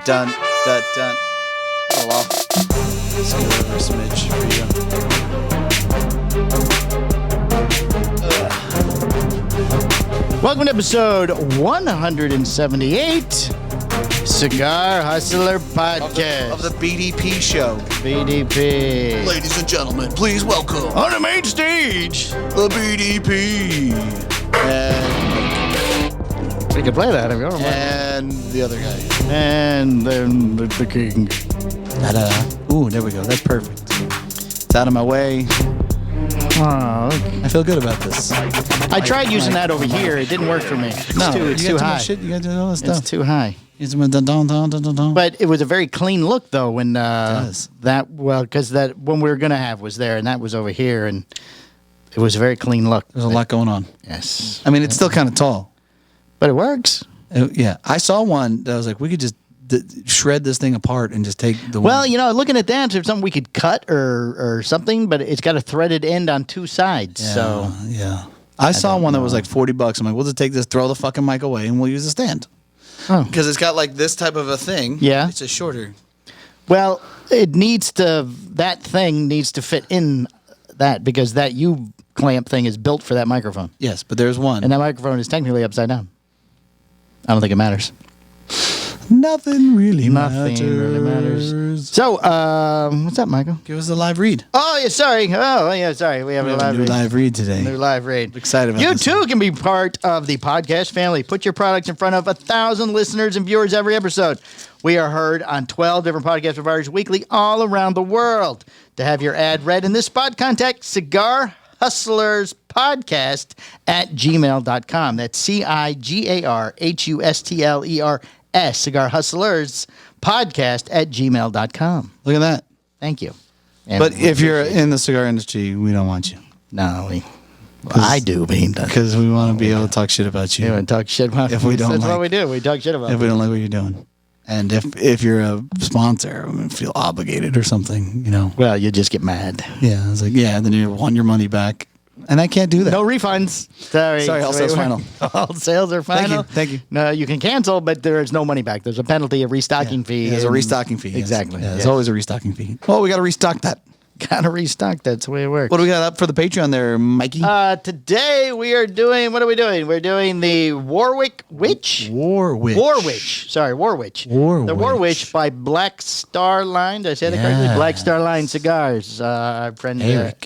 dun, dun, dun. Oh, well. Let's get over a smidge for you. Welcome to episode 178, Cigar Hustler Podcast. Of the BDP show. BDP. Ladies and gentlemen, please welcome On the main stage. the BDP. And, We can play that if you want. and the other guy. And then the king. Da-da-da. Ooh, there we go. That's perfect. It's out of my way. Oh, I feel good about this. I tried using that over here. It didn't work for me. It's too high. Shit. You got to do all this stuff. It's too high. But But it was a very clean look, though, when does. because that one we were gonna have was there, and that was over here, and it was a very clean look. there's a lot going on. Yes, I mean, it's still kind of tall. but it works. Yeah, I saw one that was like, we could just shred this thing apart and just take the. Well, looking at that, there's something we could cut or something, but it's got a threaded end on two sides. yeah, So yeah. I saw don't one that was know. like $40. I'm like, we'll just take this, throw the fucking mic away, and we'll use the stand Oh. because it's got like this type of a thing. Yeah. It's a shorter. Well, that thing needs to fit in that because that U-clamp thing is built for that microphone. Yes, but there's one. And that microphone is technically upside down. I don't think it matters. Nothing really Nothing really matters. So, what's up, Michael? Give us a live read. Oh, yeah, sorry. Oh, yeah, sorry. We have a live new read. live read today. New live read. Excited about You this too one. can be part of the podcast family. Put your products in front of 1,000 listeners and viewers every episode. We are heard on 12 different podcast providers weekly all around the world. To have your ad read in this spot, contact Cigar Hustlers Podcast at gmail.com. That's CIGARHUSTLERS, Cigar Hustlers Podcast at gmail.com. Look at that. Thank you. And But we if you're appreciate it. in the cigar industry, we don't want you I do, but he doesn't. because we want to be able to talk shit about you You want to talk shit about If we don't That's like- what we do. We talk shit about if we don't like what you're doing. And if you're a sponsor, we feel obligated or something, Well, you just get mad. Yeah, it's like, yeah, then you want your money back. And I can't do that. No refunds. Sorry. All sales final. All sales are final. Thank you. No, you can cancel, but there is no money back. There's a penalty, a restocking fee. There's a and- restocking fee. yes. Exactly. Yeah, there's Yes. always a restocking fee. Well, we got to restock that. Gotta restock. That's the way it works. What do we got up for the Patreon there, Mikey? Today we are doing, what are we doing? We're doing the Warwick Witch. Warwitch. Warwitch. Sorry, Warwitch. Warwitch. The Warwitch by Black Star Line. Did I say that correctly? Yes. Black Star Line Cigars. Our friend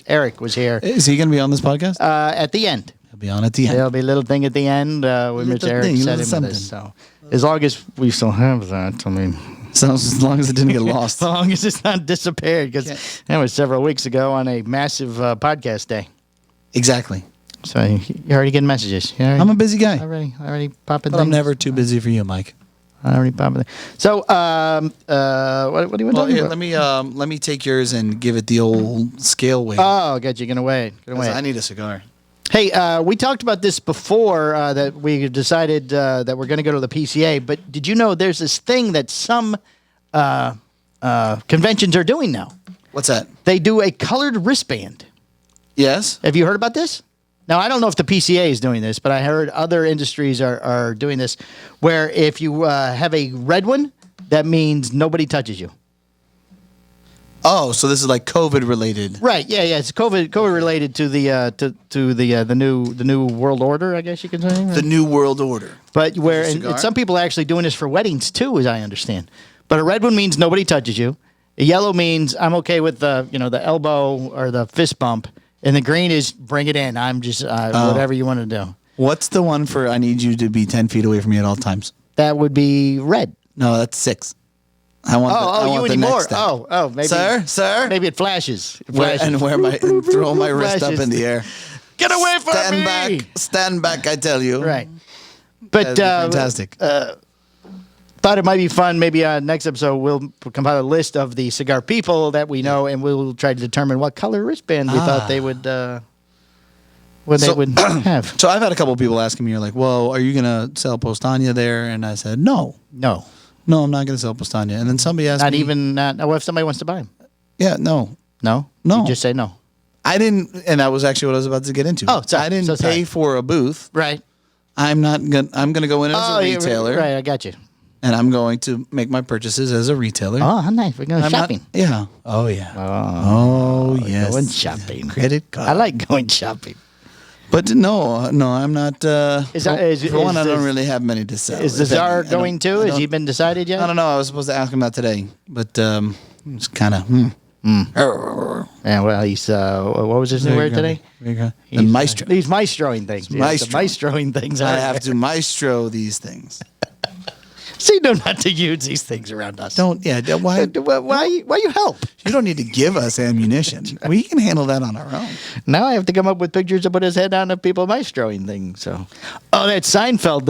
Eric was here Is he going to be on this podcast? at the end. He'll be on at the end. There'll be a little thing at the end with Mr. Little Eric thing, said little him with us. So as long as we still have that, I mean, So as long as it didn't get lost. as long as it's not disappeared, because that was several weeks ago on a massive podcast day. Exactly. So you're already getting messages. You're already, I'm a busy guy. already popping But things. I'm never too busy for you, Mike. Already popping. So what do you want to talk Well, here, about? let me take yours and give it the old scale weight. Oh, God, you're gonna wait. Gonna 'Cause wait. I need a cigar. Hey, we talked about this before that we decided that we're going to go to the PCA. But did you know there's this thing that some conventions are doing now? What's that? They do a colored wristband. Yes. Have you heard about this? Now, I don't know if the PCA is doing this, but I heard other industries are doing this, where if you have a red one, that means nobody touches you. Oh, so this is like COVID related. Right? Yeah, yeah. It's COVID related to the the new world order, I guess you can say. Right? The New World Order. But where and cigar? some people are actually doing this for weddings too, as I understand. But a red one means nobody touches you. A yellow means I'm okay with the the elbow or the fist bump, and the green is bring it in. I'm just whatever you want to do. What's the one for I need you to be 10 feet away from me at all times? That would be red. No, that's 6. I want I Oh, want you the need next more. step. Oh, maybe. Sir? Maybe it flashes. It Where, flashes. and throw my wrist up Flashes. in the air. Get away from Stand me! back. Stand back, I tell you. Right. But That'd be fantastic. thought it might be fun. Maybe next episode we'll compile a list of the cigar people that we know, and we'll try to determine what color wristband we thought they would they would have. So I've had a couple of people asking me, you're like, well, are you going to sell Postania there? And I said, no, No, I'm not going to sell Postania. And then somebody asked not me. even. What if somebody wants to buy them? Yeah, no. No, No. You just say no. I didn't, and that was actually what I was about to get into. Oh, sorry. I didn't So sorry. pay for a booth. Right. I'm going to go in as a retailer. Right. I got you. and I'm going to make my purchases as a retailer. Oh, how nice. We're going I'm shopping. Yeah. Oh yeah. Oh, yes. Going shopping. Credit card. I like going shopping. But no, I'm not. For one, I don't really have many to sell. Is the czar going too? Has he been decided yet? I don't know. I was supposed to ask him that today, but it's kind of. Yeah, well, he's what was his new word today? The maestro. He's maestroing things. Maestro. He's maestroing things. I have to maestro these things. See, no, not to use these things around us. Don't. Yeah. Why you help? You don't need to give us ammunition. We can handle that on our own. Now I have to come up with pictures to put his head on of people maestroing things. So, that Seinfeld,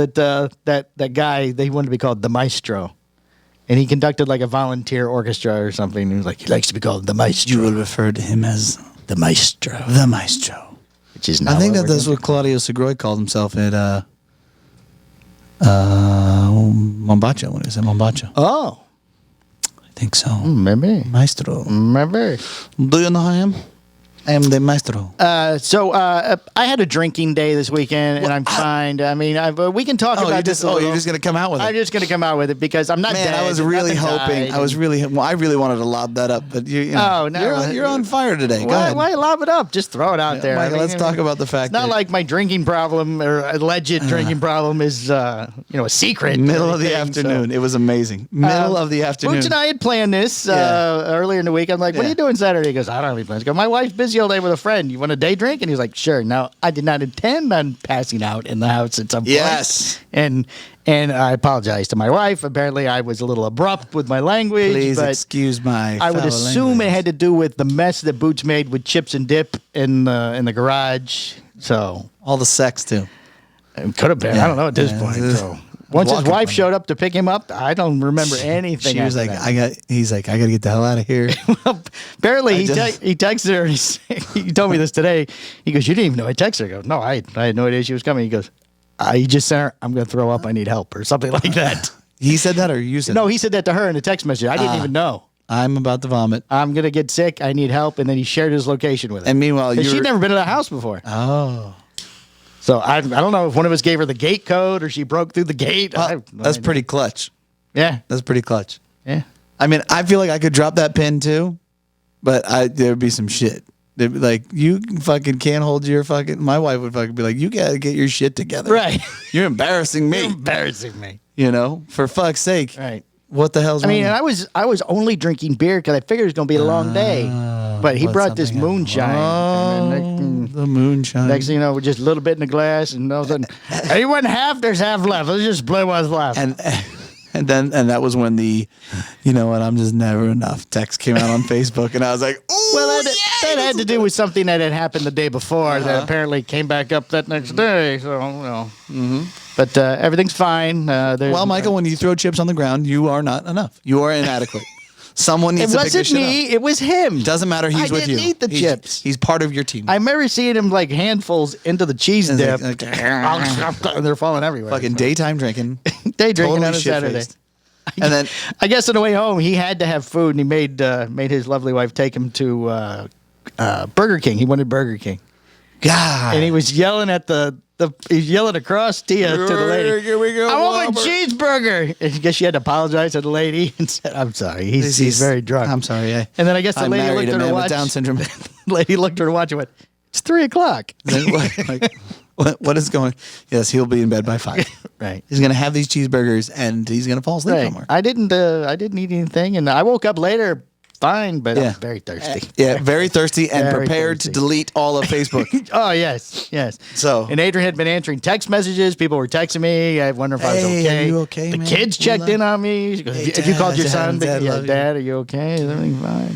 that guy, they wanted to be called the maestro, and he conducted like a volunteer orchestra or something. He was like, he likes to be called the maestro. You will refer to him as the maestro. the maestro. Which is now I think that's what Claudio Segura called himself at Mombacho when he was at Mombacho. Oh, I think so. maybe. Maestro. Maybe. Do you know who I am? I am the maestro. So I had a drinking day this weekend, and I'm fine. I mean, we can talk about this. You're just gonna come out with it. I'm just gonna come out with it because I'm not Man, dead. I was really Nothing hoping. died. I really wanted to lob that up, but you know, Oh, no. you're on fire today. Go ahead. Why lob it up? Just throw it out there. Michael, I mean, let's talk about the fact It's not that like my drinking problem or alleged drinking problem is a secret. middle of the or anything, afternoon. It was amazing. Middle of the afternoon. Booch and I had planned this earlier in the week. I'm like, what are Yeah. you doing Saturday? He goes, I don't have any plans. I go, my wife's busy all day with a friend. You want a day drink? And he's like, sure. Now, I did not intend on passing out in the house at some point. Yes. And I apologize to my wife. Apparently, I was a little abrupt with my language. Please but excuse my. I would foul assume language. it had to do with the mess that Booch made with chips and dip in the garage. So all the sex too. it could have been. Yeah. I don't know at this Yeah. point. So once his Walking wife from showed up to pick him up, I don't remember anything. She was after like, that. He's like, I gotta get the hell out of here. Apparently, I he just- texted her. And he told me this today. He goes, "You didn't even know I texted her." I go, "No, I had no idea she was coming." He goes, "I just sent her. I'm going to throw up. I need help," or something like that. He said that, or you said? No, that? he said that to her in a text message. I didn't even know. I'm about to vomit. I'm going to get sick. I need help, and then he shared his location with her. And meanwhile, And you're. she'd never been to the house before. Oh, So I don't know if one of us gave her the gate code or she broke through the gate. I have no that's idea. pretty clutch. Yeah, That's pretty clutch. yeah. I mean, I feel like I could drop that pin too, but there'd be some shit. They'd be like, you fucking can't hold your fucking. My wife would fucking be like, you gotta get your shit together. Right. You're embarrassing me. You're embarrassing me. You know, for fuck's sake. Right. What the hell's I wrong? mean, and I was only drinking beer because I figured it was going to be a long day. But he But brought this something happened. moonshine. And The moonshine. next thing you know, we're just a little bit in the glass, and all of a sudden, hey, you want half? There's half left. Let's just split what's left. And that was when the, you know what, I'm just never enough text came out on Facebook, and I was like, oh, well, that had to do with something that had happened the day before that apparently came back up that next day. So, you know. But everything's fine. Well, Michael, when you throw chips on the ground, you are not enough. You are inadequate. Someone it needs to pick your wasn't shit me. up. It was him. Doesn't matter. He's I with you. didn't eat the chips. He's part of your team. I remember seeing him like handfuls into the cheese It's dip. like- And they're falling everywhere. Fucking daytime drinking. day drinking totally on a Saturday. shit-faced. And then I guess on the way home, he had to have food, and he made his lovely wife take him to Burger King. He wanted Burger King, God. and he was yelling at he's yelling across to the lady. Here we go. I want my Robert. cheeseburger. And I guess she had to apologize to the lady and said, "I'm sorry, he's very drunk." I'm sorry. And then I guess the I lady married looked a at her man with watch. Down syndrome. Lady looked at her watch and went, "It's 3:00." Then what is going? Yes, he'll be in bed by 5. Right. He's gonna have these cheeseburgers and he's gonna fall asleep Right. somewhere. I didn't eat anything, and I woke up later fine, but Yeah. I'm very thirsty. Yeah, very thirsty and Very prepared thirsty. to delete all of Facebook. Oh yes, yes. So- and Adrian had been answering text messages. People were texting me. I wonder if I was Hey, okay. are you okay, The man? kids We checked love- in on me. She goes, Hey, "Have you Dad, called your Dad, son?" Dad, Yeah, love you. Dad, are you okay? Is everything fine?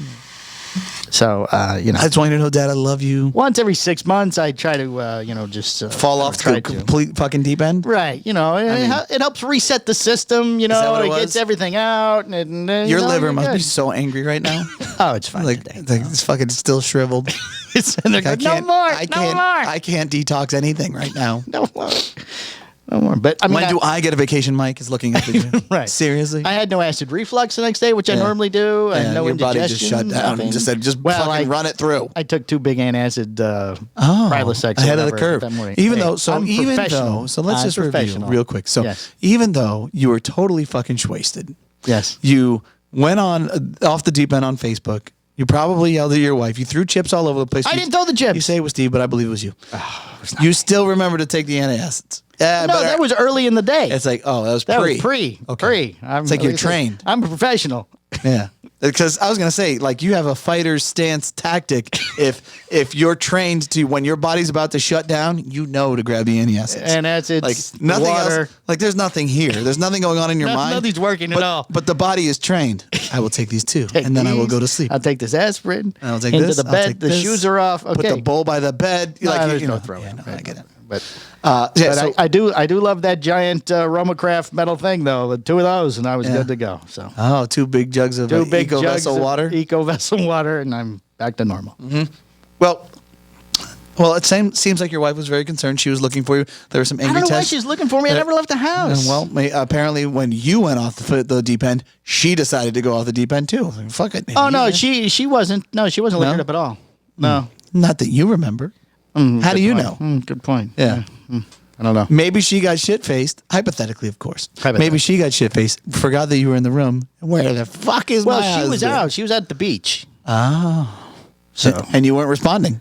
So you know, I just want you to know, Dad, I love you. once every 6 months, I try to just Fall off try the complete fucking deep end. Right, you know, it helps reset the system. You that know, what it it gets was? everything out, and you Your know, liver you're must be good. so angry right now. Oh, it's fine like, today. it's fucking still shriveled. It's in there I going, no can't, more, I no can't, more. I can't detox anything right now. No more. But I mean, When do I get a vacation, Mike? Is looking at the right. Seriously? I had no acid reflux the next day, which I normally do. And no your body just shut indigestion, down and just said, fucking run it through. I took 2 big antacid Prilosec ahead of the curve. that morning. Even Hey, though, so I'm even professional. though, so let's I'm just review professional. real quick. So Yes. even though you were totally fucking wasted, Yes. you went on off the deep end on Facebook. You probably yelled at your wife. You threw chips all over the place. I didn't throw the chips. You say it was Steve, but I believe it was you. You still remember to take the antacids. Yeah, No, that was early in the day. It's like, that was that pre. was pre. Okay. Pre. It's like you're trained. I'm a professional. Yeah. Because I was gonna say, like, you have a fighter's stance tactic. If you're trained to, when your body's about to shut down, you know to grab the antacids. And that's it. Like nothing water. else. Like there's nothing here. There's nothing going on in your mind. Nothing's working at all. But the body is trained. I will take these too, and then I will go to sleep. I'll take this aspirin. I'll take into this. the I'll bed. take The this. shoes are off. Okay. Put the bowl by the bed. No, there's no know, throwing. Yeah, no, I get it. But So I do love that giant Romacraft metal thing though. The 2 of those, and I was good to go. So 2 big jugs of 2 big Eco jugs Vessel of water. Eco Vessel water, and I'm back to normal. Well, it seems like your wife was very concerned. She was looking for you. There were some I angry don't know why tests. she's looking for me. I never left the house. Well, apparently when you went off the deep end, she decided to go off the deep end too. Like, fuck it. Oh no, she wasn't. No, she wasn't looking No? up at all. No. Not that you remember. How do you know? Good point. Yeah. I don't know. Maybe she got shit faced. Hypothetically, of course. Hypothetically. Maybe she got shit faced. Forgot that you were in the room. Where the fuck is my Well, she was husband? out. She was at the beach. Oh. So And you weren't responding.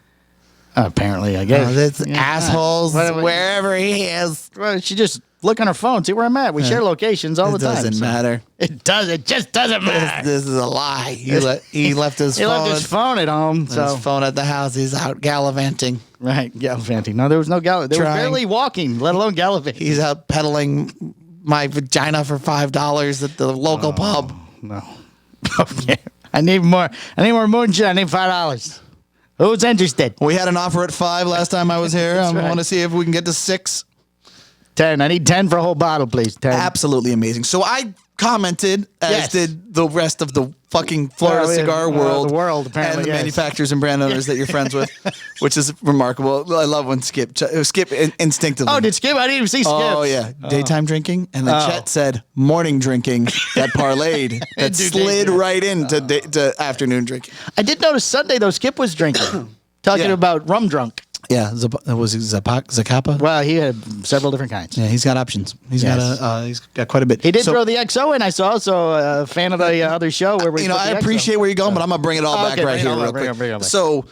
apparently, I guess. That's Yeah. assholes Whatever. wherever he is. Well, she just look on her phone, see where I'm at. We share locations all It the time. doesn't so- matter. It does. It just doesn't matter. This is a lie. He left his He phone. left his phone at home. His So phone at the house. He's out gallivanting. right, gallivanting. No, there was no gallivanting. They were Trying. barely walking, let alone gallivanting. He's out peddling my vagina for $5 at the local pub. No. Okay. I need more. I need more moonshine. I need $5. Who's interested? We had an offer at $5 last time I was here. I right. want to see if we can get to $6. 10. I need 10 for a whole bottle, please. 10. Absolutely amazing. So I commented, as Yes. did the rest of the fucking Florida Well, yeah, cigar well, world, the world, apparently, and the yes. manufacturers and brand owners that you're friends with, which is remarkable. I love when Skip instinctively. Oh, did Skip? I didn't even see Skip. Oh yeah, daytime drinking, and then Chet said morning drinking that parlayed that Dude, slid they- right into to afternoon drinking. I did notice Sunday, though, Skip was drinking. Talking Yeah. about rum drunk. Yeah, was it Zacapa? Well, he had several different kinds. Yeah, he's got options. He's Yes. got quite a bit. He did So, throw the XO in, I saw, so a fan of the other show where we You know, put I the XO. appreciate where you're going, but I'm gonna bring it all Oh, back okay, right bring it here, all real back, bring quick. it, bring it back. So,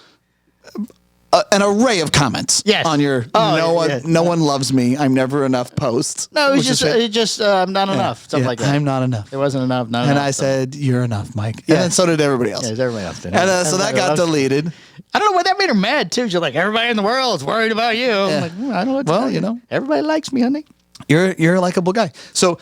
an array of comments Yes. on your Oh, no one yes. no one loves me. I'm never enough posts. No, it was which is just not enough. Something like that. I'm not enough. It wasn't enough. Not And enough, I so- said, "You're enough, Mike." Yeah. And then so did everybody else. Yeah, everybody else did. And so that got deleted. I don't know why that made her mad too. She's like, everybody in the world is worried about you. Yeah. I'm like, I don't know what to Well, tell you know. everybody likes me, honey. You're a likable guy. So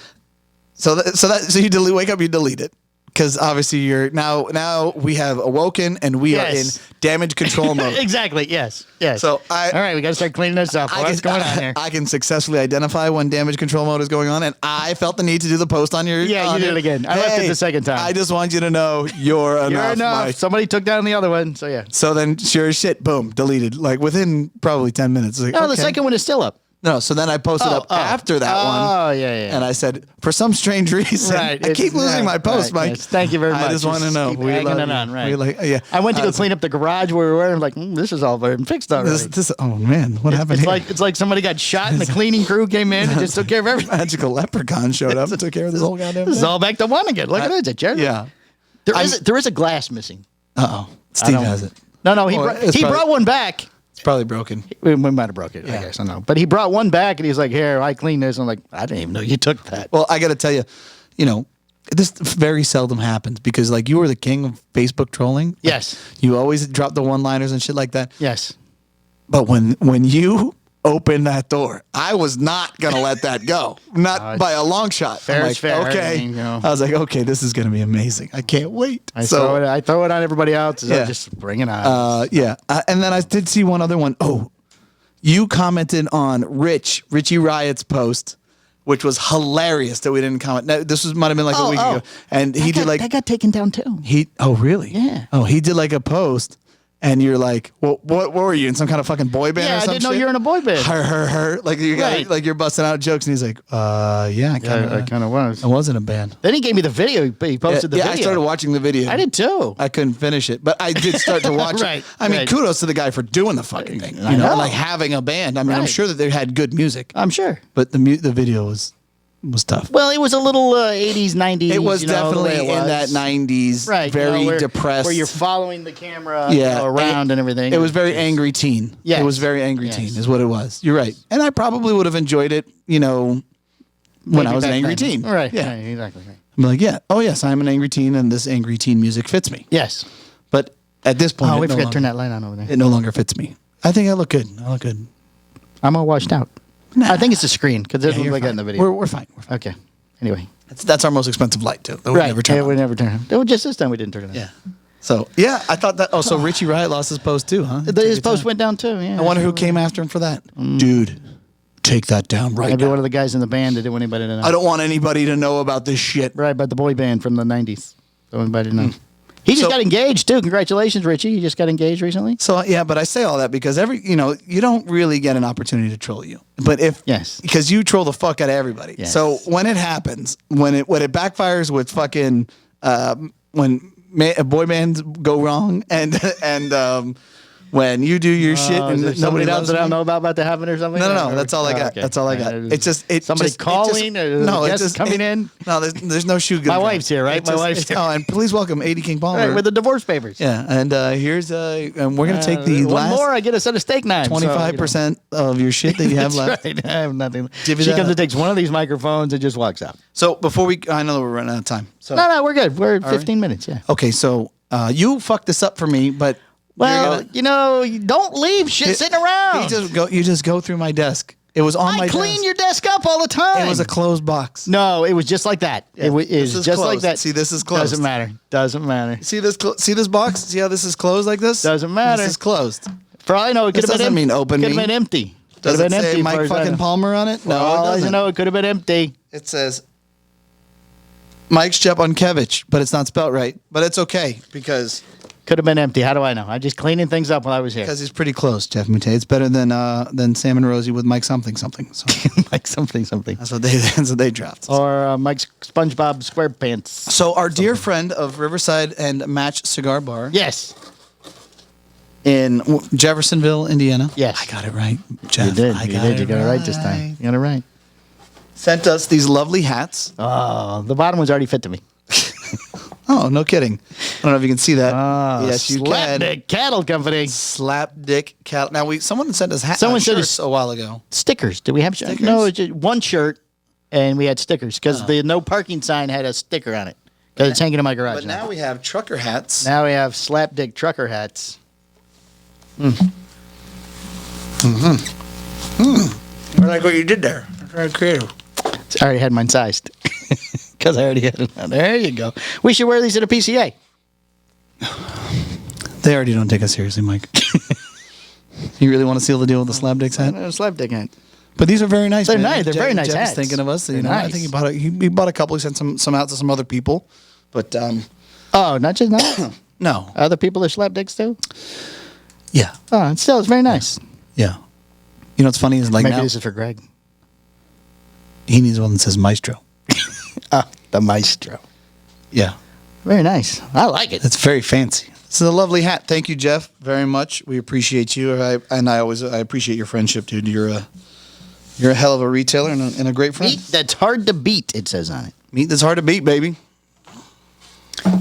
you wake up, you delete it. Because obviously you're now we have awoken and we are in Yes. damage control mode. Exactly. Yes. Yes. So all right, we got to start cleaning this up. What's going on here? I can successfully identify when damage control mode is going on, and I felt the need to do the post on your. Yeah, on you did your- it again. I left it the second time. I just want you to know you're enough. You're enough. Mike. Somebody took down the other one. So yeah. So then, sure as shit, boom, deleted. Like within probably 10 minutes. Like, No, the okay. second one is still up. No, so then I posted up after that one. Oh yeah. And I said, for some strange reason, Right, I keep it's- losing my post, right, Mike. yes. Thank you very much. I just want to Just know. keep We egging love it you. on, right. We like, yeah. I went to go clean up the garage where we were. I'm like, this is all been fixed already. Oh man, what happened here? It's like somebody got shot and the cleaning crew came in and just took care of everything. Magical leprechaun showed up and took care of this whole goddamn This is thing. all back to one again. Look at it, Jared. Yeah. There is a glass missing. Uh-oh. Steve has it. No, he Or brought, it's he probably- brought one back. It's probably broken. We might have broke it. I Yeah. guess I don't know. But he brought one back and he's like, "Here, I cleaned this." I'm like, "I didn't even know you took that." Well, I got to tell you, this very seldom happens because like you were the king of Facebook trolling. Like, Yes. you always drop the one-liners and shit like that. Yes. But when you opened that door, I was not gonna let that go. Not by a long shot. fair I'm is like, fair. okay. I mean, you know. I was like, okay, this is gonna be amazing. I can't wait. I throw it on everybody else. So Yeah. just bring it on. And then I did see one other one. Oh, you commented on Richie Riot's post, which was hilarious that we didn't comment. Now, this might have been like a week ago, and he did like that got taken down too. Oh really? Yeah. Oh, he did like a post, and you're like, well, what were you in some kind of fucking boy band or I some didn't know shit? you were in a boy band. Her. Like you got, Right. like you're busting out jokes, and he's like, yeah, I kind of was. I was in a band. Then he gave me the video. He posted the Yeah, video. I started watching the video. I did too. I couldn't finish it, but I did start to watch Right, it. I mean, right. kudos to the guy for doing the fucking thing. I You know, know. like having a band. I mean, I'm Right. sure that they had good music, I'm sure. but the video was tough. Well, it was a little 80s, 90s. It was you know, the way definitely it in that was. 90s, Right, very where, depressed. where you're following the camera Yeah, around and everything. It was very angry teen. Yes. It was very angry Yes. teen is what it was. You're right. And I probably would have enjoyed it, you know, when Maybe I was an back angry then. teen. Right. Yeah. Right, exactly. Right. I'm like, yeah. Oh, yes, I'm an angry teen, and this angry teen music fits me. Yes. But at this point, Oh, we it no forgot to turn longer- that light on over there. It no longer fits me. I think I look good. I'm all washed out. Nah. I think it's the screen because it Yeah, doesn't you're look like it in fine. the video. We're fine. We're fine. Okay. Anyway. That's our most expensive light, too. That we Right. never turn Yeah, on. we never turn it on. Just this time we didn't turn it on. Yeah. So, yeah, I thought that. Oh, so Richie Riot lost his post, too, huh? His post went down too. Yeah. I wonder who came after him for that. Dude, take that down right Maybe now. one of the guys in the band that didn't want anybody to know. I don't want anybody to know about this shit. Right, but the boy band from the 90s. Don't want anybody to know. He just So- got engaged too. Congratulations, Richie. You just got engaged recently. So yeah, but I say all that because you don't really get an opportunity to troll you. But Yes. because you troll the fuck out of everybody. Yes. So when it happens, when it backfires with fucking when boy bands go wrong and when you do your shit Is there and somebody nobody else loves that I don't me. know about that happened or something? No. That's all I got. Okay. That's all I got. It's just somebody just, calling or guests coming in. No, there's no shoe. My wife's here, right? My wife's here. Oh, and please welcome A.D. King Palmer. Right, with the divorce papers. Yeah, and here's and we're gonna take the one last more. I get a set of steak knives. 25% of your shit that you have That's left. right. I have nothing. Divvy She that comes up. and takes one of these microphones and just walks out. So before I know that we're running out of time. So No, we're good. We're at right. 15 minutes. Yeah. okay, so you fucked this up for me, but Well, you don't leave shit sitting around. you just go through my desk. It was on my I clean desk. your desk up all the time. It was a closed box. No, it was just like that. Yeah, It this is is just like closed. that. See, this is closed. Doesn't matter. Doesn't matter. See this box? See how this is closed like this? Doesn't matter. This is closed. For all I know, it could This have been doesn't mean open Could have me. been empty. Does Could it have been say empty. Mike for as I fucking know. Palmer on it? For No, all it I doesn't. know, it could have been empty. It says Mike Stepankevich, but it's not spelled right. But it's okay because Could have been empty. How do I know? I'm just cleaning things up while I was here. he's pretty close, Jeff Mute. It's better than Sam and Rosie with Mike something. So Like something. that's what they dropped. Or Mike's SpongeBob SquarePants. So our dear friend of Riverside and Match Cigar Bar Yes. in Jeffersonville, Indiana. Yes. I got it right, Jeff. You did. I You did. You got it right this time. You got it right. Sent us these lovely hats. Oh, the bottom one's already fit to me. Oh, no kidding. I don't know if you can see that. Yes, you can. Slapdick Cattle Company. Slapdick cattle. Now someone sent us Someone said shirts a while ago. Stickers. Did we have Stickers? No, it's just one shirt, and we had stickers because the no parking sign had a sticker on it because it's hanging in my garage. But now we have trucker hats. Now we have slapdick trucker hats. I like what you did there. Very creative. I already had mine sized because I already had it. On. There you go. We should wear these at a PCA. They already don't take us seriously, Mike. You really want to seal the deal with the Slapdick's hat? Slapdick hat. But these are very nice. They're man. nice. They're very nice Jeff is hats. thinking of us. They're You know, I nice. think he bought a couple. He sent some out to some other people. But Oh, not just that. no. Other people are slapdicks too. Yeah. Oh, and still, it's very nice. Yeah. You know what's funny is like Maybe now this is for Greg. he needs one that says Maestro. The Maestro. Yeah. Very nice. I like it. That's very fancy. This is a lovely hat. Thank you, Jeff, very much. We appreciate you. I appreciate your friendship, dude. You're a hell of a retailer and a great friend. Meat that's hard to beat, it says on it. Meat that's hard to beat, baby.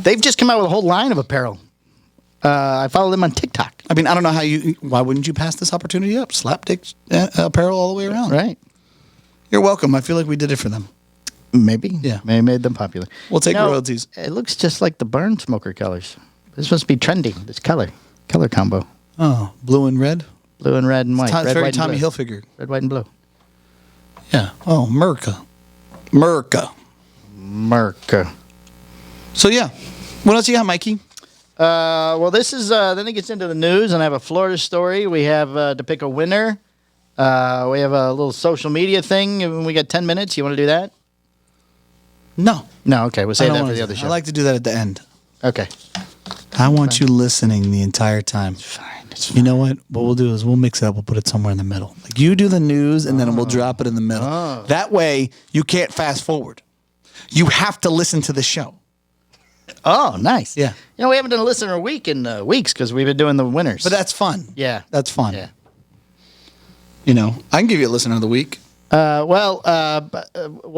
They've just come out with a whole line of apparel. I follow them on TikTok. I mean, I don't know why wouldn't you pass this opportunity up? Slapdick apparel all the way around. Right. You're welcome. I feel like we did it for them. Maybe. Yeah. Maybe made them popular. We'll take royalties. It looks just like the Burn Smoker colors. This must be trending. This color combo. Oh, blue and red. Blue and red and white. It's Red, very white, and Tommy blue. Hilfiger. Red, white, and blue. Yeah. Oh, Merca. So yeah, what else you got, Mikey? Well, this is then it gets into the news, and I have a Florida story. We have to pick a winner. We have a little social media thing, and we got 10 minutes. You want to do that? No. No, okay. We'll I save don't that for wanna the do other that. show. I like to do that at the end. Okay. I want you listening the entire time. Fine. It's fine. You know what? What we'll do is we'll mix it up. We'll put it somewhere in the middle. Like you do the news, and then we'll drop it in the middle. That way, you can't fast forward. You have to listen to the show. Oh, nice. Yeah. You know, we haven't done a listener week in weeks because we've been doing the winners. But that's fun. Yeah. That's fun. Yeah. You know, I can give you a listener of the week. One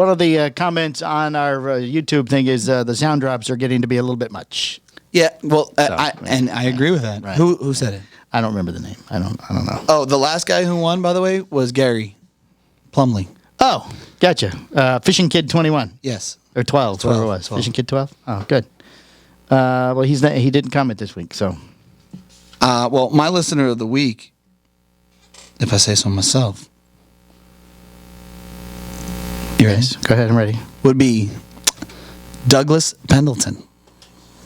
of the comments on our YouTube thing is the sound drops are getting to be a little bit much. Yeah. Well, I agree with that. Right. Who said it? I don't remember the name. I don't know. Oh, the last guy who won, by the way, was Gary Plumley. Oh, gotcha. Fishing Kid 21. Yes. Or 12, whatever it was. 12. Fishing Kid 12? Oh, good. Well, he didn't comment this week, so. Well, my listener of the week, if I say so myself. You ready? Yes. Go ahead, I'm ready. Would be Douglas Pendleton.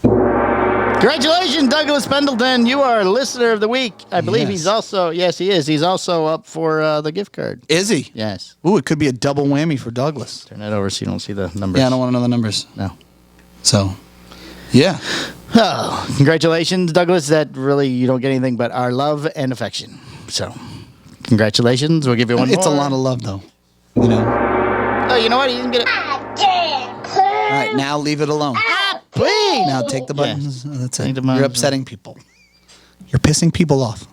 Congratulations, Douglas Pendleton. You are listener of the week. I believe Yes. he's also, yes, he is. He's also up for the gift card. Is he? Yes. Ooh, it could be a double whammy for Douglas. Turn that over so you don't see the numbers. Yeah, I don't want to know the numbers. No. So, yeah. Oh, congratulations, Douglas. That really, you don't get anything but our love and affection. So, congratulations. We'll give you one more. It's a lot of love, though. You know? Oh, you know what? You didn't get it. All right, now leave it alone. Please. Now take the buttons. Yes. That's Take it. the buttons. You're upsetting people. You're pissing people off.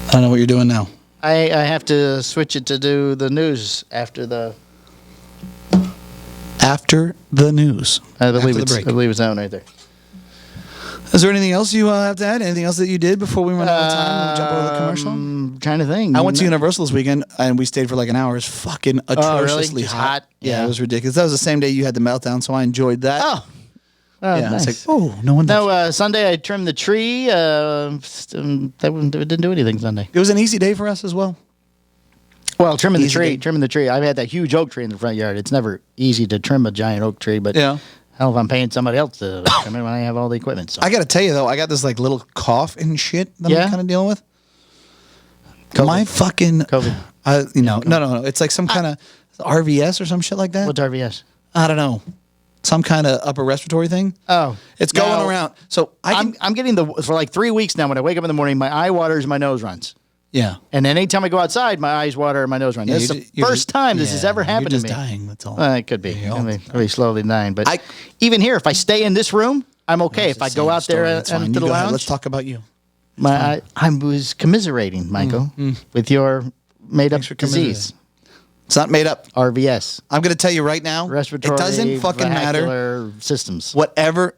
I don't know what you're doing now. I have to switch it to do the news after the. After the news. I believe After it's. the break. I believe it's that one right there. Is there anything else you have to add? Anything else that you did before we run out of time and jump over the commercial? Trying to think. I went to Universal this weekend and we stayed for like an hour. It's fucking atrociously Just hot. hot? Yeah, Yeah. it was ridiculous. That was the same day you had the meltdown, so I enjoyed that. Oh. yeah, Nice. it's like, oh, no one. No, Sunday I trimmed the tree. That didn't do anything Sunday. It was an easy day for us as well. Well, trimming the Easy tree. day. Trimming the tree. I've had that huge oak tree in the front yard. It's never easy to trim a giant oak tree, but Yeah. hell if I'm paying somebody else to trim it when I have all the equipment. So. I got to tell you though, I got this like little cough and shit that Yeah? I'm kind of dealing with. COVID. My fucking COVID. No. It's like some kind of RVS or some shit like that. What's RVS? I don't know. Some kind of upper respiratory thing. Oh, It's going no. around. So I'm getting for like 3 weeks now. When I wake up in the morning, my eye waters, my nose runs. yeah. And then anytime I go outside, my eyes water and my nose runs. Yeah, This is the first time this has ever happened you're to just me. dying. That's all. It could be. You're I mean, really slowly dying. But I- even here, if I stay in this room, I'm okay. If I go out there That's fine. into You the go ahead. lounge, Let's talk about you. I was commiserating, Michael, with your made-up for disease, It's not made up. RVS, I'm going to tell you right now. respiratory It doesn't fucking matter. vascular systems. Whatever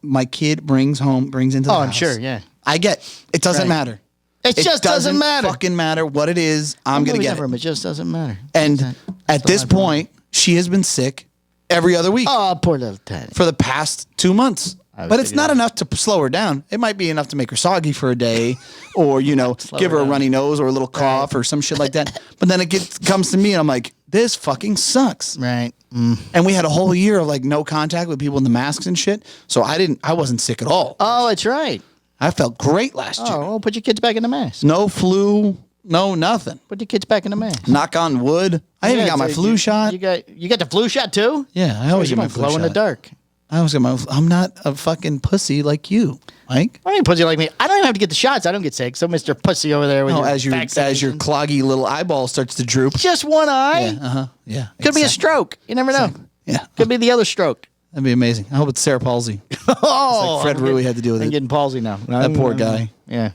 my kid brings into the house. Oh, I'm sure. Yeah, I get. It doesn't Right. matter. it just doesn't matter. Fucking matter what it is. I'm going to get it. It just doesn't matter. And at this point, she has been sick every other week Oh, poor little tiny. for the past 2 months. was But it's thinking not that. enough to slow her down. It might be enough to make her soggy for a day, or give her her a down. runny nose or a little cough or some shit like that. But then comes to me, and I'm like, this fucking sucks. Right. And we had a whole year of like no contact with people in the masks and shit. So I wasn't sick at all. Oh, that's right. I felt great last year. Oh, well, put your kids back in the mask. No flu, no nothing. Put your kids back in the mask. Knock on wood. I even got my flu shot. You got the flu shot too? Yeah, I always you get my don't flu glow shot. in the dark. I always get my. I'm not a fucking pussy like you, Mike. I don't even pussy like me. I don't even have to get the shots. I don't get sick. So Mr. Pussy over there with No, your as your vaccinations. cloggy little eyeball starts to droop. Just one eye. Yeah, yeah. Could be a exactly. stroke. You never know. Yeah, Could be the other stroke. that'd be amazing. I hope it's Sarah palsy. Oh, Fred I'm Rui getting- had to deal with I'm it. getting palsy now. That poor guy. Yeah.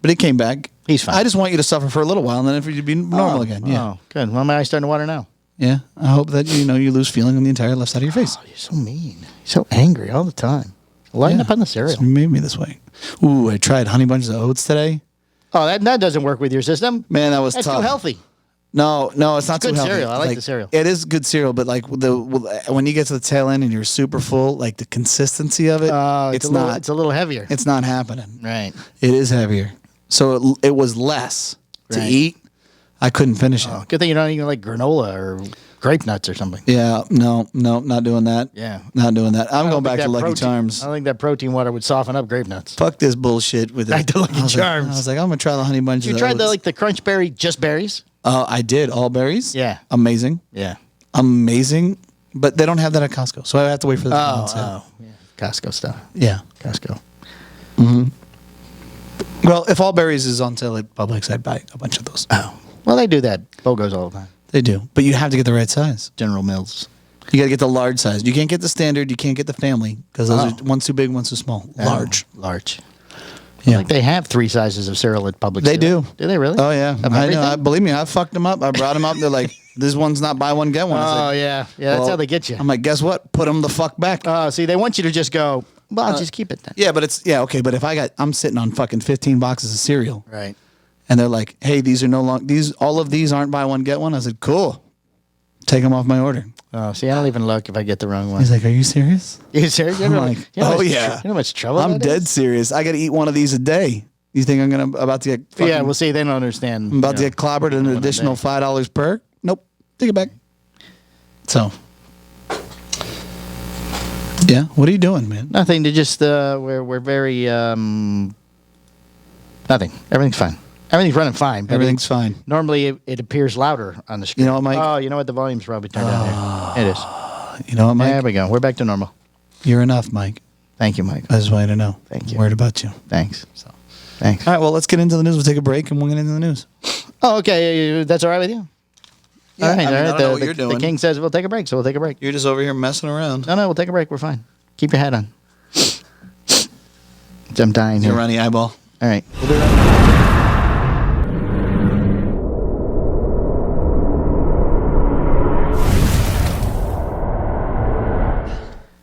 But it came back. He's fine. I just want you to suffer for a little while, and then if you'd be normal again. Yeah, Oh, good. Well, my eye's starting to water now. yeah. I hope that you lose feeling on the entire left side of your face. Oh, you're so mean. You're so angry all the time. Lighten up on the cereal. It's made me this way. Ooh, I tried honey bunches of oats today. Oh, that doesn't work with your system. Man, that was That's tough. too healthy. No, it's not good too healthy. cereal. I like the cereal. It is good cereal, but like when you get to the tail end and you're super full, like the consistency of it, it's a little, not. It's a little heavier. It's not happening. Right. It is heavier, so it was less to Right. eat. I couldn't finish it. Oh, good thing you don't even like granola or grape nuts or something. Yeah, no, not doing that. Yeah. Not doing that. I'm going back to Lucky protein, Charms. I don't think that protein water would soften up grape nuts. Fuck this bullshit with it. Back to Lucky I was Charms. I was like, I'm gonna try the honey bunches. You of tried oats. the crunch berry just berries? I did all berries. Yeah. Amazing. Yeah. Amazing. But they don't have that at Costco, so I have to wait for the on sale. Yeah. Costco stuff. Yeah. Costco. Well, if All Berries is on sale at Publix, I'd buy a bunch of those. Oh. Well, they do that. BOGOs all the time. They do. But you have to get the right size. General Mills. You got to get the large size. You can't get the standard. You can't get the family because those are one's too big, one's too small. Large. Large. Yeah. Like they have 3 sizes of cereal at Publix. They do. Do they really? Oh, yeah. Of I know. everything? Believe me, I fucked them up. I brought them up. They're like, this one's not buy one, get one. I Oh, said, yeah. Yeah, that's well, how they get you. I'm like, guess what? Put them the fuck back. See, they want you to just go, well, I'll just keep it then. Yeah, but okay. But if I'm sitting on fucking 15 boxes of cereal. Right. And they're like, hey, these are no longer, all of these aren't buy one, get one. I said, cool. Take them off my order. Oh, see, I don't even look if I get the wrong one. He's like, are you serious? You serious? I'm like, oh, yeah. You know how much trouble I'm that dead is? serious. I got to eat one of these a day. You think I'm about to get fucking, Yeah, well, see, they don't understand. I'm about to get clobbered an additional $5 per? Nope. Take it back. So. Yeah. What are you doing, man? Nothing to just, we're very, nothing. Everything's fine. Everything's running fine. But Everything's fine. Normally, it appears louder on the screen. You know what, Mike? Oh, you know what? The volume's probably turned down here. It is. You know what, Mike? There we go. We're back to normal. You're enough, Mike. Thank you, Mike. I just want you to know. Thank you. I'm worried about you. Thanks. So. Thanks. All right, well, let's get into the news. We'll take a break and we'll get into the news. Oh, okay. That's all right with you? Yeah, all right. I mean, all I right. don't know what you're doing. The king says we'll take a break, so we'll take a break. You're just over here messing around. No, we'll take a break. We're fine. Keep your hat on. I'm dying You're here. running eyeball. All right. We'll do that.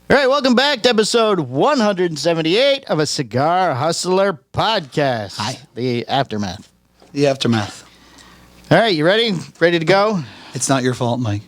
All right, welcome back to episode 178 of a Cigar Hustler podcast. Hi. The aftermath. The aftermath. All right, you ready? Ready to go? It's not your fault, Mike.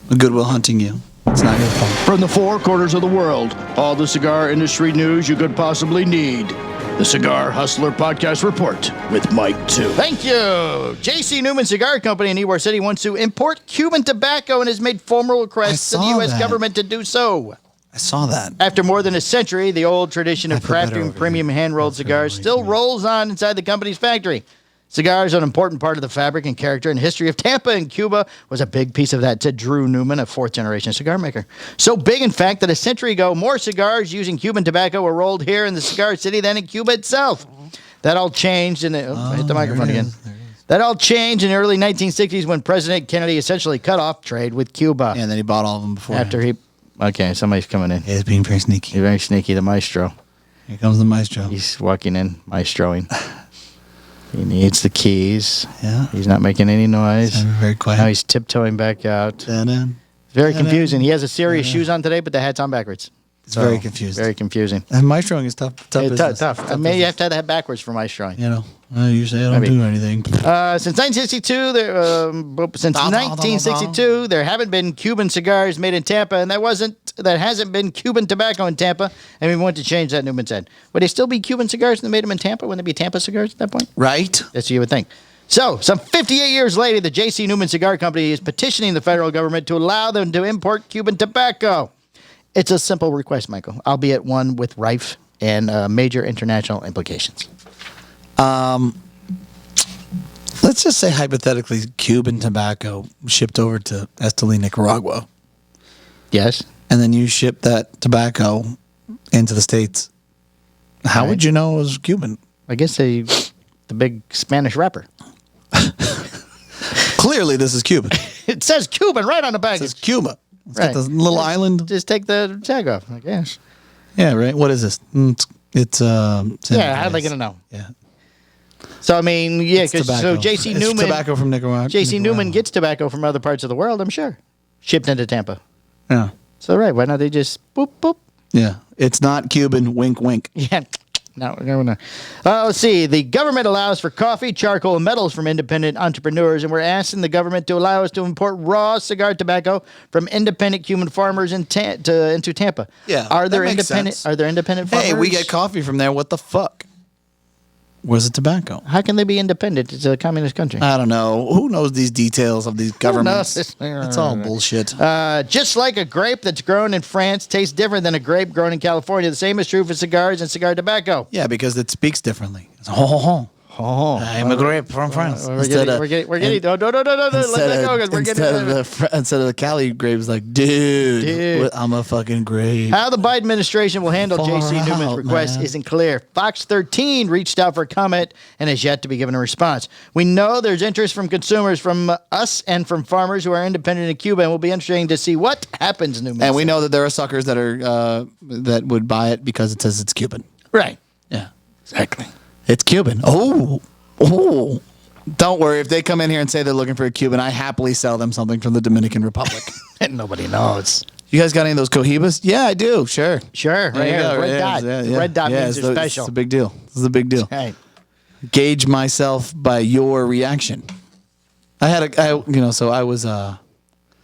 Goodwill hunting you. It's not your fault. From the 4 corners of the world, all the cigar industry news you could possibly need. The Cigar Hustler Podcast Report with Mike 2. Thank you. J.C. Newman Cigar Company in Ybor City wants to import Cuban tobacco and has made formal requests to the saw U.S. that. government to do so. I saw that. After more than a century, the old tradition of I feel better crafting over premium here. hand-rolled cigars still rolls on inside the company's factory. Cigars are an important part of the fabric and character and history of Tampa, and Cuba was a big piece of that, said Drew Newman, a 4th-generation cigar maker. So big, in fact, that a century ago, more cigars using Cuban tobacco were rolled here in the cigar city than in Cuba itself. That all changed in the... hit the microphone again. That all changed in the early 1960s when President Kennedy essentially cut off trade with Cuba. Yeah, and then he bought all of them before. After he... Okay, somebody's coming in. Yeah, he's being very sneaky. He's very sneaky, the maestro. Here comes the maestro. He's walking in, maestroing. He needs the keys. Yeah. He's not making any noise. Very quiet. Now he's tiptoeing back out. Dun-dun. Very confusing. He has a series of shoes on today, but the hat's on backwards. It's very confusing. Very confusing. And maestroing is tough. Tough Yeah, business. tough. Maybe you have to have the hat backwards for maestroing. You know, you say I don't Maybe. do anything. Since 1962, there haven't been Cuban cigars made in Tampa, and that hasn't been Cuban tobacco in Tampa, and we want to change that, Newman said. Would they still be Cuban cigars if they made them in Tampa? Wouldn't they be Tampa cigars at that point? Right? That's what you would think. So, some 58 years later, the J.C. Newman Cigar Company is petitioning the federal government to allow them to import Cuban tobacco. It's a simple request, Michael, albeit one with rife and major international implications. Let's just say hypothetically Cuban tobacco shipped over to Esteli, Nicaragua, Yes? and then you ship that tobacco into the States. How Right. would you know it was Cuban? I guess the big Spanish wrapper. Clearly, this is Cuban. It says Cuban right on the It baggage. says Cuba. It's Right. got the little island. Just take the tag off, I guess. Yeah, right. What is this? It's Yeah, how are they going to know? Yeah. So, I mean, yeah, It's because tobacco. J.C. It's Newman... tobacco from Nicaragua. J.C. Newman gets tobacco from other parts of the world, I'm sure. Shipped into Tampa. Yeah. So, right, why not they just boop, boop? Yeah. It's not Cuban. Wink, wink. Yeah. No. Let's see. The government allows for coffee, charcoal, and metals from independent entrepreneurs, and we're asking the government to allow us to import raw cigar tobacco from independent Cuban farmers into Tampa. Yeah, Are there that makes independent? sense. Are there independent farmers? Hey, we get coffee from there. What the fuck? Where's the tobacco? How can they be independent? It's a communist country. I don't know. Who knows these details of these governments? knows? It's all bullshit. Just like a grape that's grown in France tastes different than a grape grown in California, the same is true for cigars and cigar tobacco. Yeah, because it speaks differently. It's ho ho ho. Oh, I'm a grape from France. We're getting. No. Let that go. 'Cause we're getting. Instead of the Cali grapes, like, dude, I'm a fucking grape. How the Biden administration will handle Far J.C. Newman's out, request man. isn't clear. Fox 13 reached out for comment and has yet to be given a response. We know there's interest from consumers, from us, and from farmers who are independent in Cuba, and will be interesting to see what happens. Newman And we said. know that there are suckers that are that would buy it because it says it's Cuban. Right. Yeah, Exactly. it's Cuban. Oh. Don't worry if they come in here and say they're looking for a Cuban. I happily sell them something from the Dominican Republic. And nobody knows. You guys got any of those Cohibas? Yeah, I do. Sure. Sure. Right here. Yeah, Red yeah, dot. yeah, The yeah. red dot Yeah, means it's they're the- special. It's a big deal. This is a big deal. Right. Gauge myself by your reaction. So I was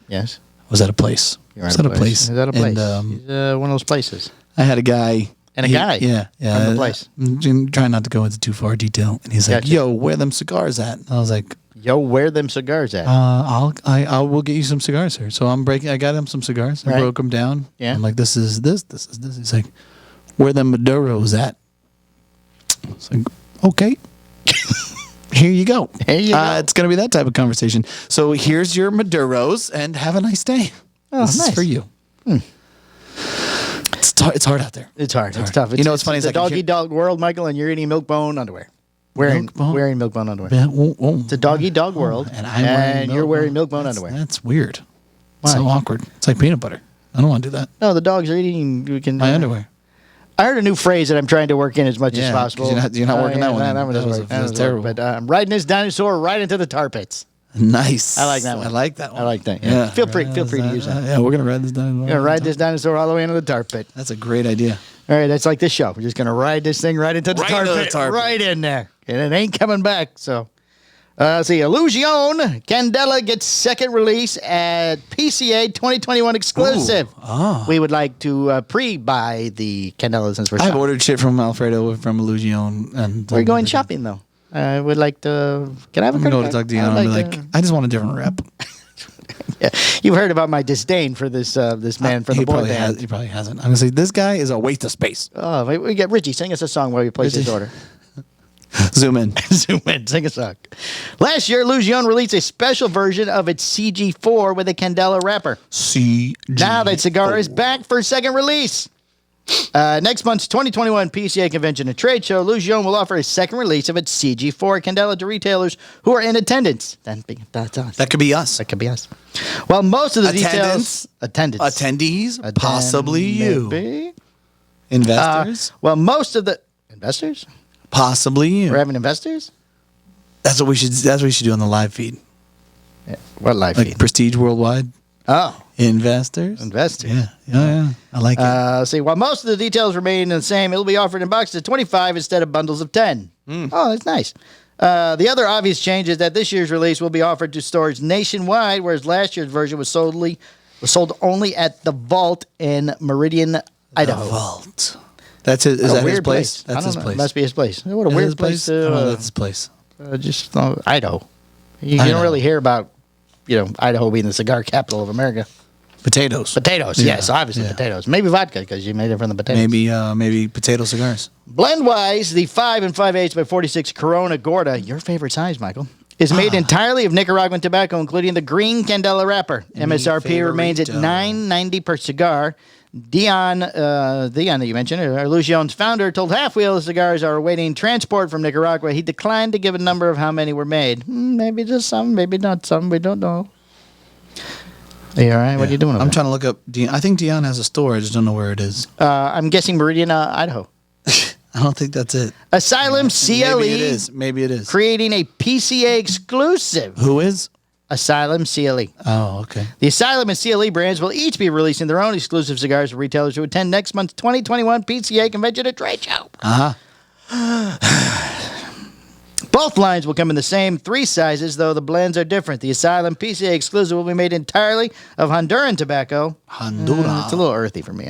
Yes. at a place. You're was at at a place. Is that a place? And, He's, one of those places. I had a guy. And a guy Yeah. from the place. I'm trying not to go into too far detail. And he's like, Gotcha. yo, where them cigars at? And I was like, Yo, where them cigars at? I will get you some cigars here. So I got him some cigars. I Right. broke them down. Yeah. I'm like, this is this. He's like, where them Maduros at? I was like, okay. Here you go. Here you go. It's going to be that type of conversation. So here's your Maduros and have a nice day. Oh, this nice. is for you. It's hard out there. It's hard. It's tough. You know what's funny It's is a I can dog hear- eat dog world, Michael, and you're eating milk bone underwear. Wearing milk bone underwear. Yeah, It's a dog eat dog world, and I'm wearing you're wearing milk bone That's- underwear. That's weird. Why? So awkward. It's like peanut butter. I don't want to do that. No, the dogs are eating. We can. My underwear. I heard a new phrase that I'm trying to work in as much Yeah, as 'cause possible. you're not working that one in. That one doesn't That was- work. that was doesn't work. terrible. But I'm riding this dinosaur right into the tar pits. Nice. I like that one. I like that one. I like that. Yeah. Feel free to use that. Yeah, we're gonna ride this down. We're gonna ride this dinosaur all the way into the tar pit. That's a great idea. All right, that's like this show. We're just gonna ride this thing right into the Right tar into the pit, tar pit. right in there, and it ain't coming back. So, let's see, Illusion Candela gets second release at PCA 2021 exclusive. We would like to pre-buy the Candela since we're I've shopping. ordered shit from Alfredo from Illusion, and We're going shopping though. I would like to. Can I have a I'm gonna go to credit Doug card? Dion and I'd be like, I just want a different rep. Yeah. You've heard about my disdain for this man from the he boy probably band. he probably hasn't. I'm gonna say this guy is a waste of space. Oh, we get Richie. Sing us a song while we place his order. Zoom in. Zoom in, sing a song. Last year, Illusion released a special version of its CG4 with a Candela wrapper. CG. Now that cigar is back for second release. Next month's 2021 PCA convention and trade show, Illusion will offer a second release of its CG4 Candela to retailers who are in attendance. That's us. That could be us. That could be us. Well, most of the details... Attendees, possibly you. Maybe. Investors, Well, most of the... Investors? possibly you. We're having investors? That's what we should. That's what we should do on the live feed, What live like feed? Prestige Worldwide. Oh, Investors. investors. Yeah. I like it. See, while most of the details remain the same, it'll be offered in boxes of 25 instead of bundles of 10. Oh, that's nice. The other obvious change is that this year's release will be offered to stores nationwide, whereas last year's version was sold only at the Vault in Meridian, Idaho. Vault. That's it. Is What a that his weird place? I That's don't his know. place. It must be his place. What a Is it weird his place Oh, to that's his place. just Idaho. You Idaho. don't really hear about Idaho being the cigar capital of America. Potatoes. Potatoes, Yeah, yes, obviously yeah. potatoes. Maybe vodka because you made it from the potatoes. Maybe potato cigars. Blend-wise, the 5 5/8 by 46 Corona Gorda, your favorite size, Michael, is made entirely of Nicaraguan tobacco, including the green Candela wrapper. MSRP remains at $9.90 per cigar. Dion that you mentioned, Illusion's founder, told Half Wheel the cigars are awaiting transport from Nicaragua. He declined to give a number of how many were made. Maybe just some, maybe not some. We don't know. Are you all right? What are you doing over I'm there? trying to look up Dion. I think Dion has a store. I just don't know where it is. I'm guessing Meridian, Idaho. I don't think that's it. Asylum CLE. Maybe it is. Maybe it is. Creating a PCA exclusive. Who is? Asylum CLE. Oh, okay. The Asylum and CLE brands will each be releasing their own exclusive cigars for retailers who attend next month's 2021 PCA Convention and Trade Show. Both lines will come in the same 3 sizes, though the blends are different. The Asylum PCA exclusive will be made entirely of Honduran tobacco. Honduras. It's a little earthy for me.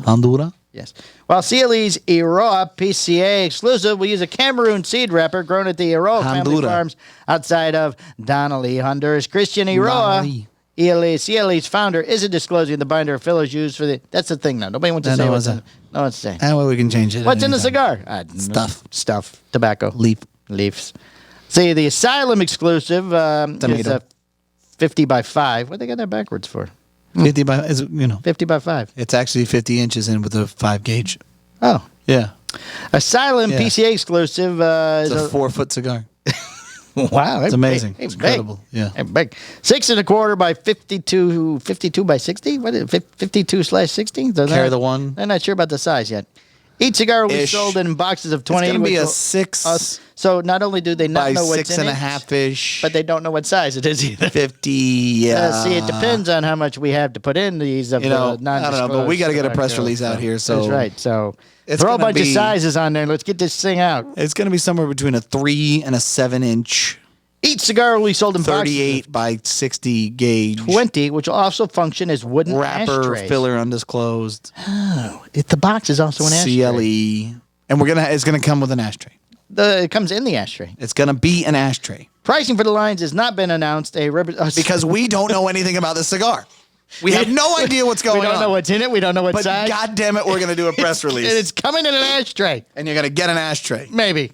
Honduras. Yes. While CLE's Iroa PCA exclusive will use a Cameroon seed wrapper grown at the Iroa family Honduras. farms outside of Donnelly, Honduras. Christian Iroa, CLE's founder, isn't disclosing the binder or fillers used for the... That's the thing now. Nobody wants to No, say no, what's it's in. No one's saying. That way we can change it. What's in the anytime. cigar? Stuff. Stuff. Tobacco. Leaf. Leafs. See, the Asylum exclusive is a 50 by 5. What they got that backwards for? 50 by, is, you know. 50 by 5. It's actually 50 inches in with a 5 gauge. Oh. Yeah. Asylum PCA exclusive is It's a 4-foot cigar. Wow. It's amazing. Big, it's incredible. Yeah. Big. 6 1/4 by 52 by 60? What is it? 52/60? Carry the one. I'm not sure about the size yet. Each cigar will be sold in boxes of 20. It's going to be a 6 so not only do they not by know what's 6 in and it, a half ish. but they don't know what size it is either. 50. Yeah. See, it depends on how much we have to put in these of You know, the I don't know, but we got to get a press cigars. release out here. So That's right. So it's throw a gonna bunch of be- sizes on there and let's get this thing out. It's going to be somewhere between a 3 and a 7 inch. Each cigar will be sold in 38 by 60 gauge. 20, which will also function as wooden Wrapper, ashtrays. filler undisclosed. The box is also an ashtray. CLE. And it's gonna come with an ashtray. It comes in the ashtray. It's gonna be an ashtray. Pricing for the lines has not been announced. Because we don't know anything about this cigar. We have no idea what's going on. We don't know what's in it. We don't know what But size. God damn it, we're gonna do a press release. And it's coming in an ashtray. And you're gonna get an ashtray. Maybe.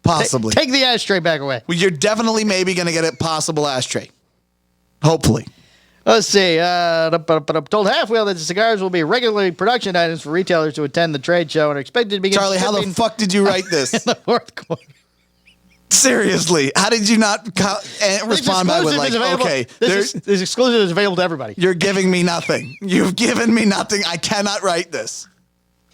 Possibly. Take the ashtray back away. Well, you're definitely maybe gonna get a possible ashtray. Hopefully. Let's see. Told Half Wheel that the cigars will be regularly production items for retailers to attend the trade show and are expected to begin Charlie, how the shipping fuck did you write in this? the fourth quarter. Seriously, how did you not respond back with This like, exclusive is available- okay, this exclusive is available to everybody. you're giving me nothing. You've given me nothing. I cannot write this.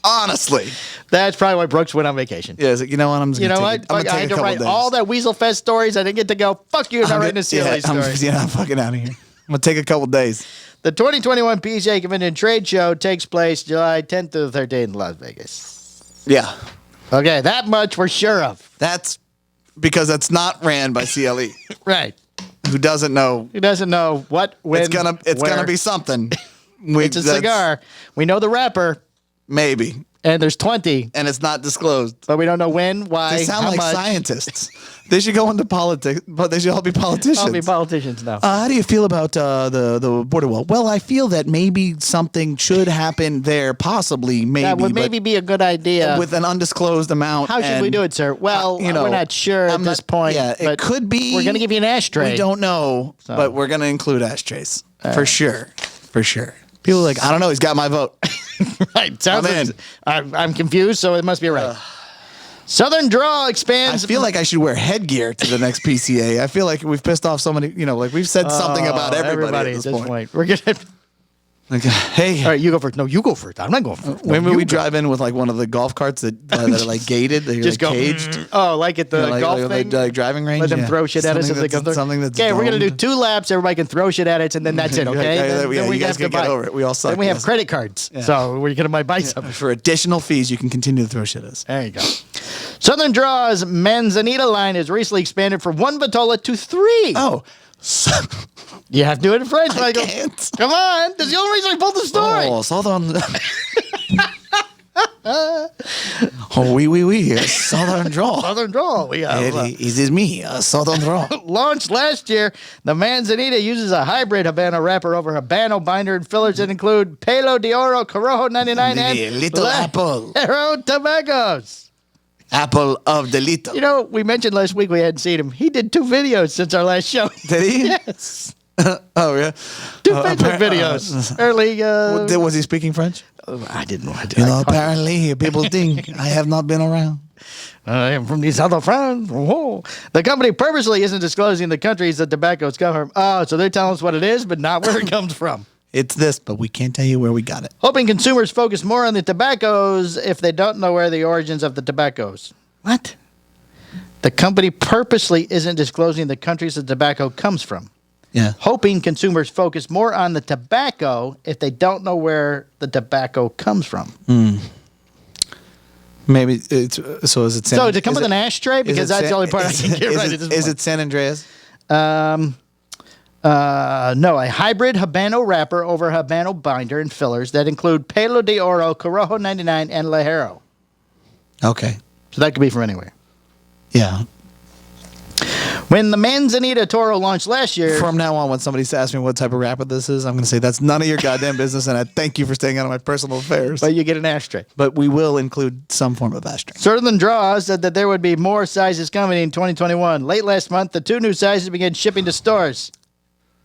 Honestly. That's probably why Brooks went on vacation. Yeah, it's like, you know what? I'm just You gonna know take what? it. I'm gonna I take had a to couple write days. all that Weasel Fest stories. I didn't get to go. Fuck you, not writing a CLA story. I'm fucking out of here. I'm gonna take a couple days. The 2021 PCA Convention Trade Show takes place July 10th through the 13th in Las Vegas. Yeah, Okay, that much we're sure of. that's because that's not ran by CLE, Right. who doesn't know. Who doesn't know what, when, It's gonna where. be something. It's a cigar. We know the wrapper, maybe, and there's 20, and it's not disclosed. but we don't know when, why, They sound how like much. scientists. They should go into politics, but they should all be politicians. I'll be politicians now. How do you feel about the border wall? Well, I feel that maybe something should happen there, possibly, maybe. That would but maybe be a good idea. with an undisclosed amount. How should we do it, sir? Well, we're not sure at this point. Yeah, but it could be. We're going to give you an ashtray. We don't know, but we're going to include ashtrays for sure. For sure. People are like, I don't know. He's got my vote. Right. Sounds I'm like I'm confused, so it must be right. Southern Draw I expands. feel like I should wear headgear to the next PCA. I feel like we've pissed off so many. Like we've said something about everybody at this point. We're good. Like, hey, All right, you go first. No, you go first. I'm not going first. when No, we you go. drive in with like one of the golf carts that are like gated, they're Just like go. caged. Oh, like at the golf thing. Like driving range. Let them yeah. throw shit at us Something as they come through. Something that's okay, we're gonna do domed. 2 laps. Everybody can throw shit at it, and then that's it. Okay. Yeah, Then we you guys have to can get buy. over it. We all suck. Then we have yes. credit cards, so we're gonna buy something. For additional fees, you can continue to throw shit at us. There you go. Southern Draw's Manzanita line has recently expanded from 1 Vitola to 3. Oh, You have to do it in French, I Michael. can't. Come on. That's the only reason I pulled the story. Oh, Southern. Oh, oui. Southern draw. Southern Draw. We got It is me, Southern draw. launched last year. The Manzanita uses a hybrid Habano wrapper over Habano binder and fillers that include Palo de Oro, Corojo 99, and The little apple. Lajero tobaccos. Apple of the little. You know, we mentioned last week we hadn't seen him. He did 2 videos since our last show. Did he? Yes. Oh, yeah. 2 Facebook videos. Early. Was he speaking French? I didn't know. Apparently, people think I have not been around. I am from the south of France. Whoa. The company purposely isn't disclosing the countries that tobaccos come from. Oh, so they're telling us what it is, but not where it comes from. It's this, but we can't tell you where we got it. Hoping consumers focus more on the tobaccos if they don't know where the origins of the tobaccos. What? The company purposely isn't disclosing the countries the tobacco comes from. Yeah. Hoping consumers focus more on the tobacco if they don't know where the tobacco comes from. Maybe it's so. Is it? So does it come with an ashtray? Because that's the only part I can get right at this point. Is it San Andreas? No, a hybrid Habano wrapper over Habano binder and fillers that include Palo de Oro, Corojo 99, and Lajero. Okay. So that could be from anywhere. Yeah. When the Manzanita Toro launched last year. From now on, when somebody asks me what type of wrapper this is, I'm going to say that's none of your goddamn business, and I thank you for staying out of my personal affairs. But you get an ashtray. But we will include some form of ashtray. Southern Draw said that there would be more sizes coming in 2021. Late last month, the 2 new sizes began shipping to stores.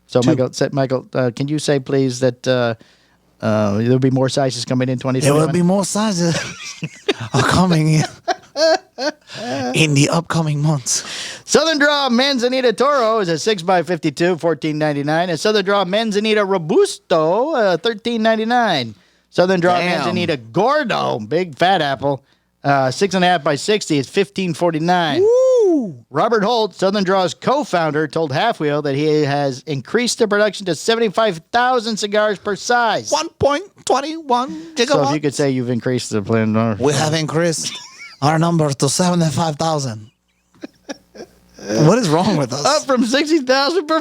So, Michael, can you say, please, that there'll be more sizes coming in 2021? There will be more sizes are coming in the upcoming months. Southern Draw Manzanita Toro is a 6x52, $14.99. And Southern Draw Manzanita Robusto, $13.99. Southern Draw Manzanita Gordo, big fat apple, 6.5x60 is $15.49. Woo! Robert Holt, Southern Draw's co-founder, told Half Wheel that he has increased the production to 75,000 cigars per size. 1.21 gigawatts. So if you could say you've increased the plan. We have increased our number to 75,000. What is wrong with us? Up from 60,000 per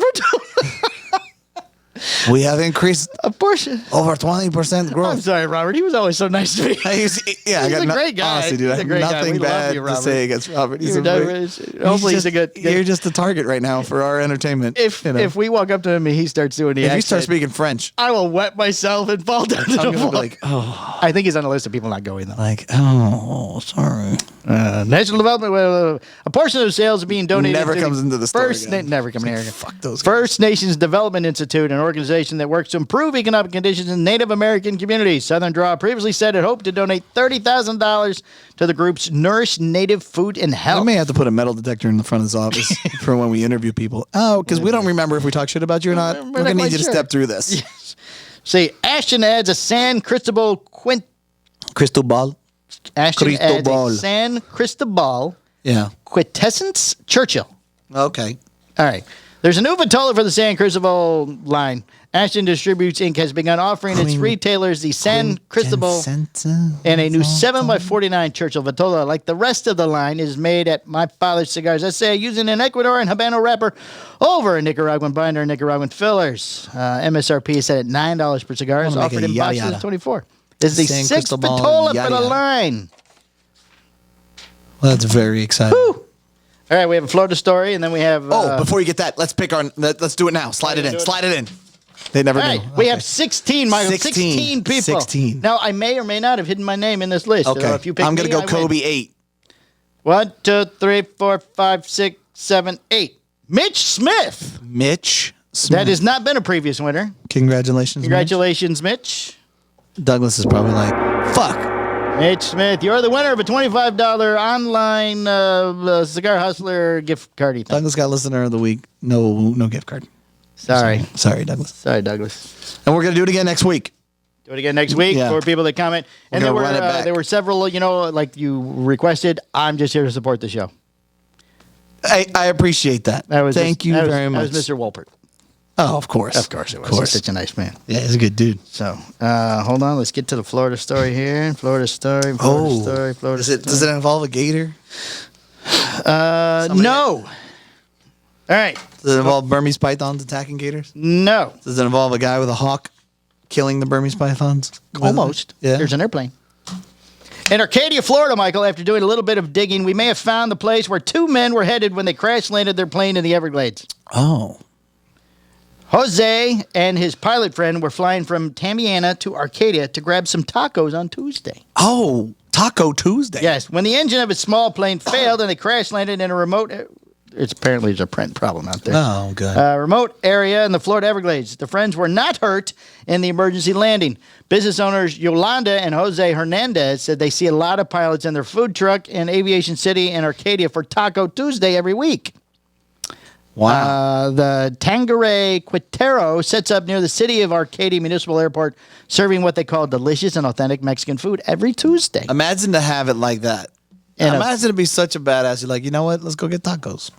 We have increased a portion. over 20% growth. I'm sorry, Robert. He was always so nice to me. He's a great guy. Honestly, dude, He's a great guy. nothing We love bad you, to Robert. say against Robert. Hopefully he's a good. You're just a target right now for our entertainment. If we walk up to him and he starts doing the if accent, you start speaking French, I will wet myself and fall down to I'm the gonna floor. be like, oh, I think he's on the list of people not going though. like, oh, sorry. National Development, a portion of the sales are being donated. Never to comes into the store again. Never come here. Fuck those guys. First Nations Development Institute, an organization that works to improve economic conditions in Native American communities. Southern Draw previously said it hoped to donate $30,000 to the group's Nourish Native Food and I Health. may have to put a metal detector in the front of his office for when we interview people. Oh, because we don't remember if we talk shit about you or not. We're going to need you to step through this. Yes. See, Ashton adds a San Cristobal Crystal ball. Ashton Cristobal. adds a San Cristobal Yeah. Quintessence Churchill. Okay. All right. There's a new Vitola for the San Cristobal line. Ashton Distributes Inc. has begun offering its retailers the San Cristobal and a new 7x49 Churchill Vitola. Like the rest of the line, is made at My Father's Cigars SA using an Ecuadorian Habano wrapper over a Nicaraguan binder and Nicaraguan fillers. MSRP is set at $9 per cigar. It's offered in boxes of 24. This is the San sixth Cristobal, Vitola yada, for the yada. line. Well, that's very exciting. Woo! All right, we have a Florida story, and then we have... Before you get that, let's pick our. Let's do it now. Slide it in. Slide it in. They never All knew. right, we have 16, Michael. 16 people. 16. Now, I may or may not have hidden my name in this list. Okay. If you pick I'm going to me, go I win. Kobe 8. 1, 2, 3, 4, 5, 6, 7, 8. Mitch Smith. Mitch Smith. That has not been a previous winner. Congratulations. Congratulations, Mitch. Mitch. Douglas is probably like, fuck. Mitch Smith, you're the winner of a $25 online Cigar Hustler gift card. Douglas got listener of the week. No gift card. Sorry, Douglas. Douglas. And we're going to do it again next week. Do it again next week Yeah. for people that comment. And We're there gonna run it were back. there were several, like you requested. I'm just here to support the show. I appreciate that. Thank you very much. That was Mr. Wolpert. Oh, of course. Of course it was. He's such a nice man. Yeah, he's a good dude. So, hold on. Let's get to the Florida story here. Florida story. Does it involve a gator? No. All right. Does it involve Burmese pythons attacking gators? No. Does it involve a guy with a hawk killing the Burmese pythons? Almost. Yeah. There's an airplane. In Arcadia, Florida, Michael, after doing a little bit of digging, we may have found the place where 2 men were headed when they crash landed their plane in the Everglades. Oh. Jose and his pilot friend were flying from Tamiana to Arcadia to grab some tacos on Tuesday. Oh, Taco Tuesday. Yes, when the engine of his small plane failed and they crash landed in a remote... Apparently there's a print problem out there. Oh, good. Remote area in the Florida Everglades. The friends were not hurt in the emergency landing. Business owners Yolanda and Jose Hernandez said they see a lot of pilots in their food truck in Aviation City and Arcadia for Taco Tuesday every week. Wow. The Tanqueray Quintero sets up near the city of Arcadia Municipal Airport, serving what they call delicious and authentic Mexican food every Tuesday. Imagine to have it like that. And imagine to be such a badass. You're like, you know what? Let's go get tacos.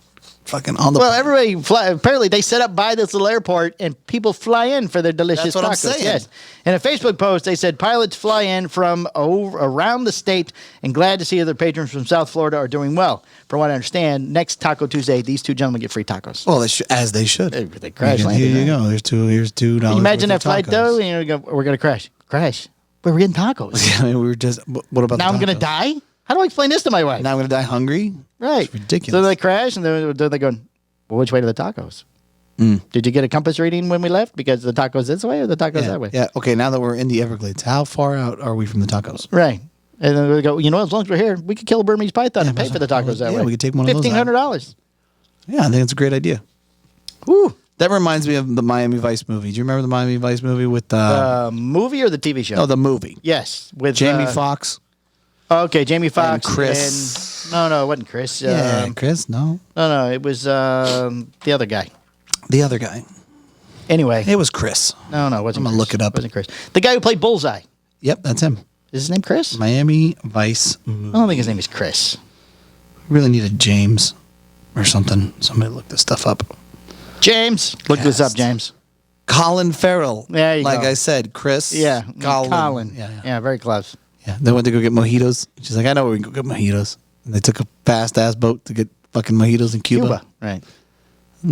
Fucking on the Well, everybody apparently they set up by this little airport and people fly in for their delicious That's what I'm tacos. saying. Yes. In a Facebook post, they said pilots fly in from around the state and glad to see their patrons from South Florida are doing well. From what I understand, next Taco Tuesday, these 2 gentlemen get free tacos. Well, as they should. They crash Here landed. you go. Here's $2. Can you imagine that flight tacos. though? And you go, we're going to crash. Crash. But we're getting tacos. I mean, we were just. What about Now the I'm going to tacos? die? How do I explain this to my wife? Now I'm going to die hungry? Right. It's ridiculous. So they crash and then they go, Well, which way to the tacos? Did you get a compass reading when we left? Because the tacos this way or the tacos that way? Yeah. Okay. Now that we're in the Everglades, how far out are we from the tacos? Right. And then we go, as long as we're here, we could kill a Burmese python and pay for the tacos that way. Yeah, we could take one of those out. $1,500. Yeah, I think it's a great idea. Woo. That reminds me of the Miami Vice movie. Do you remember the Miami Vice movie with movie or the TV show? No, the movie. Yes, with Jamie Foxx. Okay, Jamie Foxx and Chris. No, it wasn't Chris. Chris. No, it was the other guy. the other guy. Anyway, It was Chris. no, it wasn't. I'm gonna Chris. look it up. It wasn't Chris. The guy who played Bullseye. Yep, that's him. Is his name Chris? Miami Vice movie. I don't think his name is Chris. Really needed James or something. Somebody look this stuff up. James, look this up, James. Colin Farrell. There you like go. I said, Chris. Yeah, Colin. Yeah, very close. Yeah. They went to go get mojitos. She's like, I know where we can go get mojitos. And they took a fast ass boat to get fucking mojitos in Cuba. Right.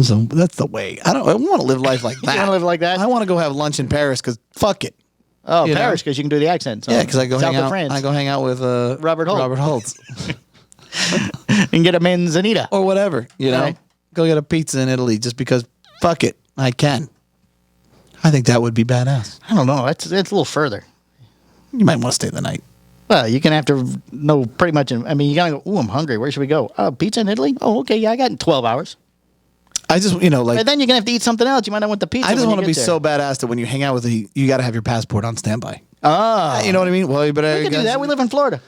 So that's the way. I want to live life like that. You want to live like that? I want to go have lunch in Paris because fuck it. Oh, You know? Paris, because you can do the accent. So Yeah, because I go South hang of out. France. I go hang out with Robert Holt. Robert Holtz and get a manzanita. or whatever. You know, Right. go get a pizza in Italy just because. Fuck it, I can. I think that would be badass. I don't know. It's a little further. You might want to stay the night. Well, you can have to know pretty much. I mean, you gotta go. Ooh, I'm hungry. Where should we go? Pizza in Italy. Oh, okay. Yeah, I got in 12 hours. I just, like. And then you're gonna have to eat something else. You might not want the pizza. I just want to be so badass that when you hang out with you got to have your passport on standby. Oh, You know what I mean? Well, you better. we can do that. We live in Florida.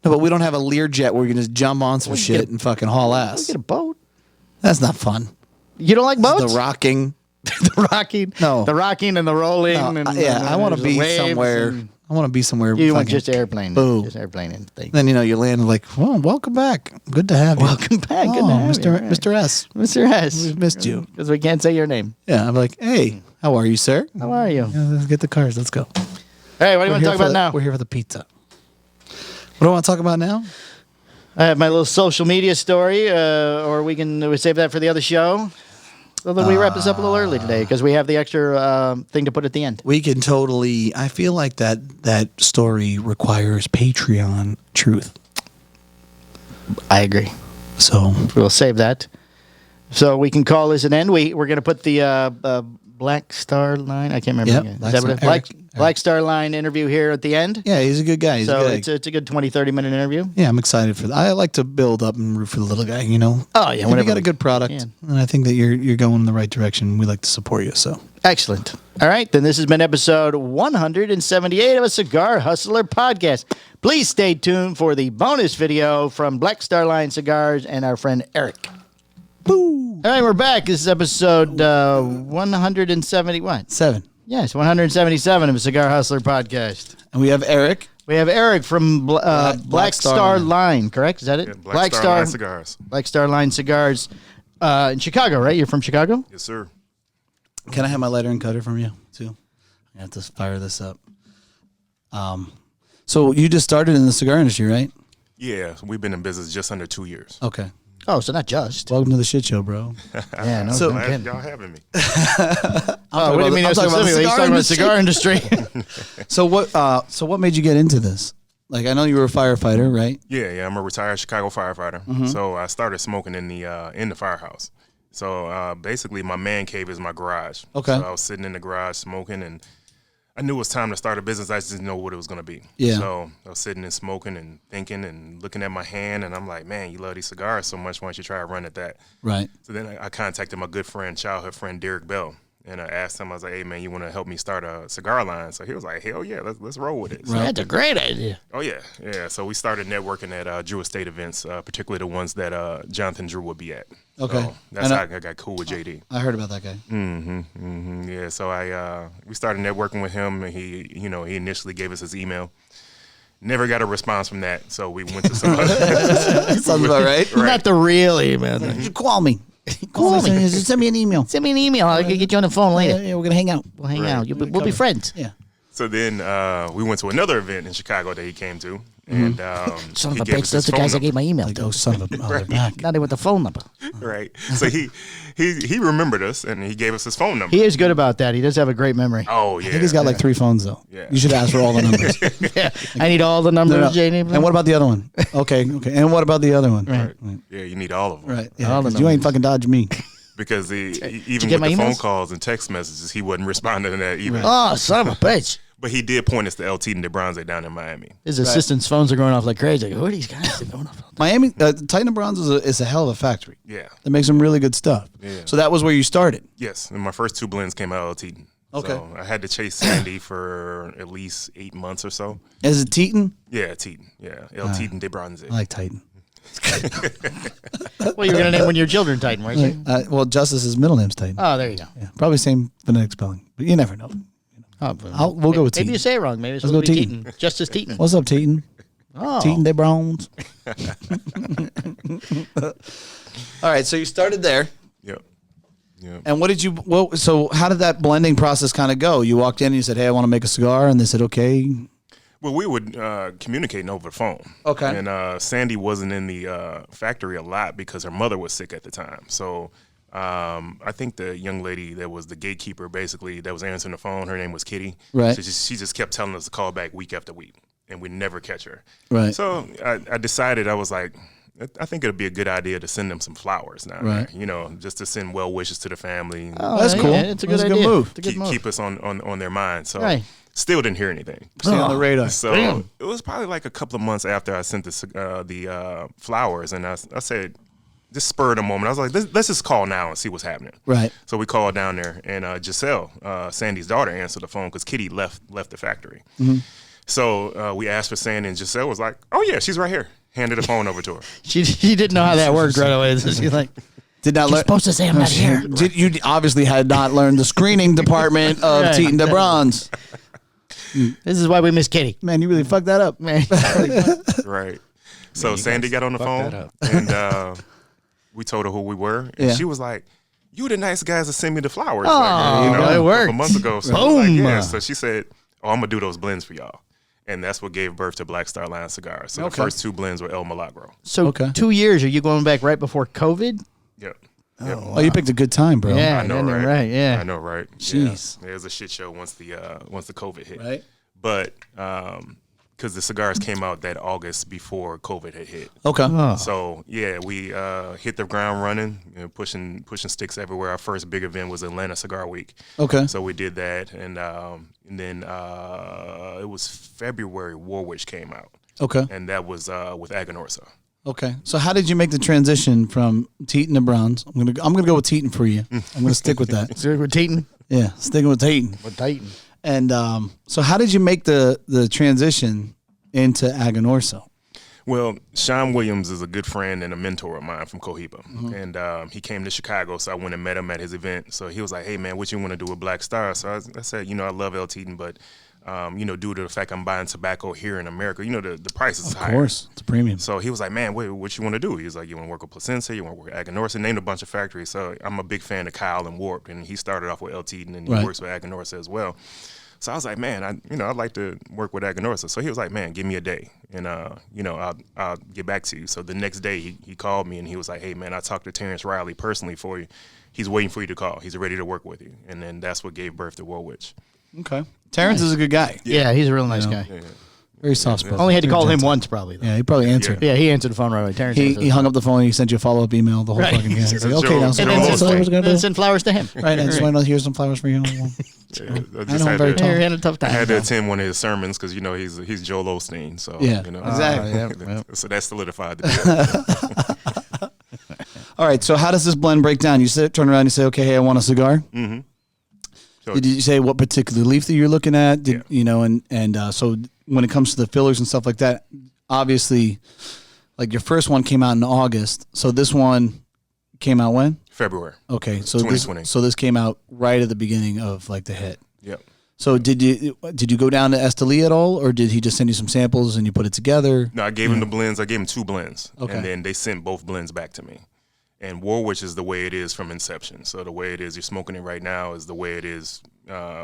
No, but we don't have a Learjet where we can just jump on some shit and fucking haul We ass. get a boat. That's not fun. You don't like boats? The rocking. The rocking. No. The rocking and the rolling. No, and, I want to the be waves somewhere. and- I want to be somewhere. You want fucking- just airplane. Boom. Just airplane and thing. Then you land like, well, welcome back. Good to have you. Welcome back. Good to have Mr. you. Right. Mr. S. Mr. S. We've missed you. Because we can't say your name. Yeah, I'm like, hey, how are you, sir? How are you? Yeah, let's get the cars. Let's go. Hey, what do you want to talk about now? We're here for the pizza. What do I want to talk about now? I have my little social media story, or we save that for the other show. So that we wrap this up a little early today because we have the extra thing to put at the end. We can totally. I feel like that story requires Patreon truth. I agree. So We'll save that. So we can call this an end. We're going to put the Black Star Line. I can't remember. Yep, Again. Black Is that what Star- it, Black Star Line interview here at the end. yeah, he's a good guy. He's So a good. it's a good 20, 30-minute interview. Yeah, I'm excited for that. I like to build up and root for the little guy. You know. Oh, yeah, If you whenever got a good we product, can. and I think that you're going in the right direction. We like to support you. So Excellent. All right, then this has been episode 178 of a Cigar Hustler podcast. Please stay tuned for the bonus video from Black Star Line Cigars and our friend Eric. boo. All right, we're back. This is episode 170. What? 7, Yes, 177 of a Cigar Hustler podcast. and we have Eric. We have Eric from Black Star Line, correct? Is that it? Yeah, Black Star Line Cigars. Black Star Line Cigars in Chicago, right? You're from Chicago? Yes, sir. Can I have my lighter and cutter from you too? I have to fire this up. So you just started in the cigar industry, right? Yeah, we've been in business just under 2 years. Okay. Oh, so not just. Welcome to the shit show, bro. Yeah, no, So- no Glad kidding. y'all having me. Oh, what do you mean I'm talking about the specifically? He's talking about the cigar industry. So what made you get into this? Like, I know you were a firefighter, right? Yeah, I'm a retired Chicago firefighter. Mm-hmm. So I started smoking in the firehouse. So basically, my man cave is my garage. Okay. So I was sitting in the garage smoking, and I knew it was time to start a business. I just didn't know what it was going to be. Yeah. So I was sitting and smoking and thinking and looking at my hand, and I'm like, man, you love these cigars so much. Why don't you try to run at that? Right. So then I contacted my good friend, childhood friend Derek Bell, and I asked him. I was like, "Hey man, you want to help me start a cigar line?" So he was like, "Hell yeah, let's roll with it." So, That's a great idea. oh yeah. So we started networking at Drew Estate events, particularly the ones that Jonathan Drew would be at. Okay. So that's And how I got cool with JD. I heard about that guy. Yeah. So we started networking with him, and he initially gave us his email. Never got a response from that, so we went to some other. Sounds about right. Not the real email. You call me. Call me. Just send me an email. Send me an email. I'll get you on the phone later. Yeah, we're gonna hang out. We'll hang Right. out. We'll be friends. Yeah. So then we went to another event in Chicago that he came to, and Son he of a gave bitch. us Those his the phone guys I number. gave my email Like, to. oh, son of a, they're back. Not even with the phone number. Right. So he remembered us, and he gave us his phone number. He is good about that. He does have a great memory. Oh yeah. I think he's got like 3 phones though. Yeah. You should ask for all the numbers. Yeah. I need all the numbers, No. JD. And what about the other one? Okay. And what about the other one? Right. Yeah, you need all of them. Right. Yeah. All the 'Cause you ain't numbers. fucking dodging me. because even get with the my phone emails? calls and text messages, he wasn't responding to that either. Oh, son of a bitch. But he did point us to El Tito de Bronze down in Miami. His assistant's phones are going off like crazy. Like, who are these guys that are going off? Miami, Titan Bronze is a hell of a factory. Yeah. That makes some really good stuff. Yeah. So that was where you started. Yes, and my first 2 blends came out of El Tito. Okay. So I had to chase Sandy for at least 8 months or so. Is it Teton? Yeah, Tito. Yeah, El Tito de Bronze. I like Titan. Well, you were going to name one of your children Titan, weren't you? Well, Justice's middle name's Titan. Oh, there you go. Yeah, probably same phonetic spelling, but you never know. We'll go with Maybe Teton. you say it wrong. Maybe it's Let's supposed go to be Teton. Justice Teton. What's up, Teton? Oh. Teton de Bronze. All right, so you started there. Yep. Yep. And what did you? So how did that blending process kind of go? You walked in and you said, "Hey, I want to make a cigar," and they said, "Okay." Well, we would communicate over the phone. Okay. And Sandy wasn't in the factory a lot because her mother was sick at the time. So I think the young lady that was the gatekeeper, basically, that was answering the phone, her name was Kitty. Right. She just kept telling us to call back week after week, and we'd never catch her. Right. So I decided, I was like, I think it'd be a good idea to send them some flowers now. Right. You know, just to send well wishes to the family. Oh, That's cool. Yeah, it's a good That's a idea. good move. It's a good move. Keep us on their mind. So Right. still didn't hear anything. Stay on the radar. So Damn. it was probably like a couple of months after I sent the flowers, and I said, just spurred a moment. I was like, let's just call now and see what's happening. Right. So we called down there, and Giselle, Sandy's daughter, answered the phone because Kitty left the factory. Mm-hmm. So we asked for Sandy, and Giselle was like, "Oh yeah, she's right here." Handed the phone over to her. She didn't know how that worked right away. So she's like, Did not learn. supposed to say I'm not here. You obviously had not learned the screening department of Right. Teton de Bronze. This is why we miss Kitty. Man, you really fucked that up. Man. Right. So Sandy got on the that phone, up. and we told her who we were, and Yeah. she was like, "You were the nice guys that sent me the flowers, Oh, it a worked. couple months ago." So I was like, Boom. yeah. So she said, "Oh, I'm gonna do those blends for y'all," and that's what gave birth to Black Star Line Cigars. So Okay. the first 2 blends were El Milagro. So Okay. 2 years, are you going back right before COVID? Yep. Oh, you picked a good time, bro. Yeah. I know, isn't it right? right, yeah. I know, right? Jeez. Yeah. It was a shit show once the COVID hit. Right. But because the cigars came out that August before COVID had hit. Okay. Oh. So yeah, we hit the ground running, pushing sticks everywhere. Our first big event was Atlanta Cigar Week. Okay. So we did that, and then it was February. Warwick came out, Okay. and that was with Aganorsa. Okay. So how did you make the transition from Teton to Bronze? I'm gonna go with Teton for you. I'm gonna stick with that. So with Teton? Yeah, sticking with Teton. With Titan. And so how did you make the transition into Aganorsa? Well, Sean Williams is a good friend and a mentor of mine from Cohiba. And he came to Chicago, so I went and met him at his event. So he was like, "Hey, man, what you want to do with Black Star?" So I said, I love El Teton, but, due to the fact I'm buying tobacco here in America, the price is higher. Of course, it's a premium. So he was like, "Man, what you want to do?" He was like, "You want to work with Placentia? You want to work with Aganorsa?" Named a bunch of factories. So I'm a big fan of Kyle and Warped, and he started off with El Teton, and he Right. works with Aganorsa as well. So I was like, "Man, I'd like to work with Aganorsa." So he was like, "Man, give me a day, and I'll get back to you." So the next day he called me and he was like, "Hey, man, I talked to Terrence Riley personally for you. He's waiting for you to call. He's ready to work with you." And then that's what gave birth to Warwick. Okay. Terrence is a good guy. Yeah, he's a real nice guy. Very soft spoken. Only had to Very call him gentle. once, probably. Though. Yeah, he probably answered. Yeah, he answered the phone right away. Terrence He answered. hung up the phone and he sent you a follow-up email the whole Right. fucking game. He's like, Joe- okay, now Joe so And what then was Osteen. I was gonna do? send flowers to him. Right, I just want to hear some flowers for you. I I just know I'm had very to, tall. He had a tough I time. had to attend one of his sermons because he's Joel Osteen. So Yeah, exactly. Yep. So that solidified the deal. All right, so how does this blend break down? You turn around and you say, okay, hey, I want a cigar. So Did you say what particular leaf that you're looking at? Did Yeah. so when it comes to the fillers and stuff like that, obviously, like your first one came out in August. So this one came out when? February. Okay, so 2020. this came out right at the beginning of like the hit. Yep. So did you go down to Esteli at all, or did he just send you some samples and you put it together? No, I gave him the blends. I gave him 2 blends. Okay. And then they sent both blends back to me. And Warwick is the way it is from inception. So the way it is, you're smoking it right now, is the way it is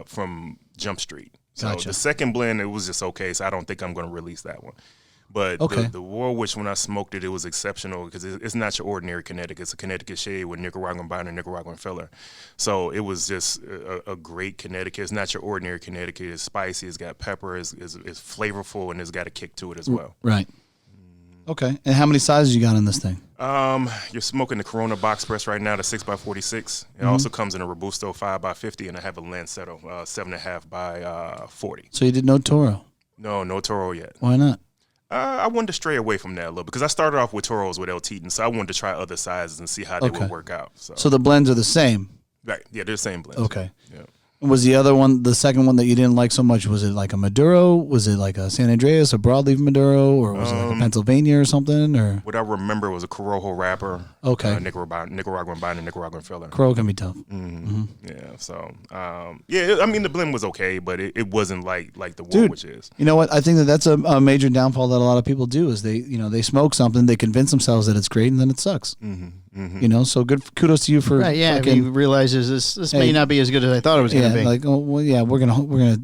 from Jump Street. So Gotcha. the second blend, it was just okay. So I don't think I'm going to release that one. But Okay. the Warwick, when I smoked it, it was exceptional because it's not your ordinary Connecticut. It's a Connecticut shade with Nicaraguan binder and Nicaraguan filler. So it was just a great Connecticut. It's not your ordinary Connecticut. It's spicy. It's got pepper. It's flavorful, and it's got a kick to it as well. Right. Okay. And how many sizes you got on this thing? You're smoking the Corona box press right now, the 6x46. It also comes in a Robusto 5x50, and I have a Lancetto 7.5 by 40. So you did no Toro? No Toro yet. Why not? I wanted to stray away from that a little because I started off with Toros with El Teton, so I wanted to try other sizes and see how they would work out. So the blends are the same? Right, yeah, they're the same blends. Okay. Yeah. Was the other one, the second one that you didn't like so much, was it like a Maduro? Was it like a San Andreas, a broadleaf Maduro, or was it like a Pennsylvania or something? Or what I remember was a Corojo wrapper. Okay. Nicaraguan binder, Nicaraguan filler. Crow can be tough. Yeah, so I mean the blend was okay, but it wasn't like the Warwich is. You know what? I think that's a major downfall that a lot of people do is they smoke something, they convince themselves that it's great, and then it sucks. You know, so kudos to you for right. Yeah, if he realizes this may not be as good as I thought it was going to be. Like, oh well, yeah, we're gonna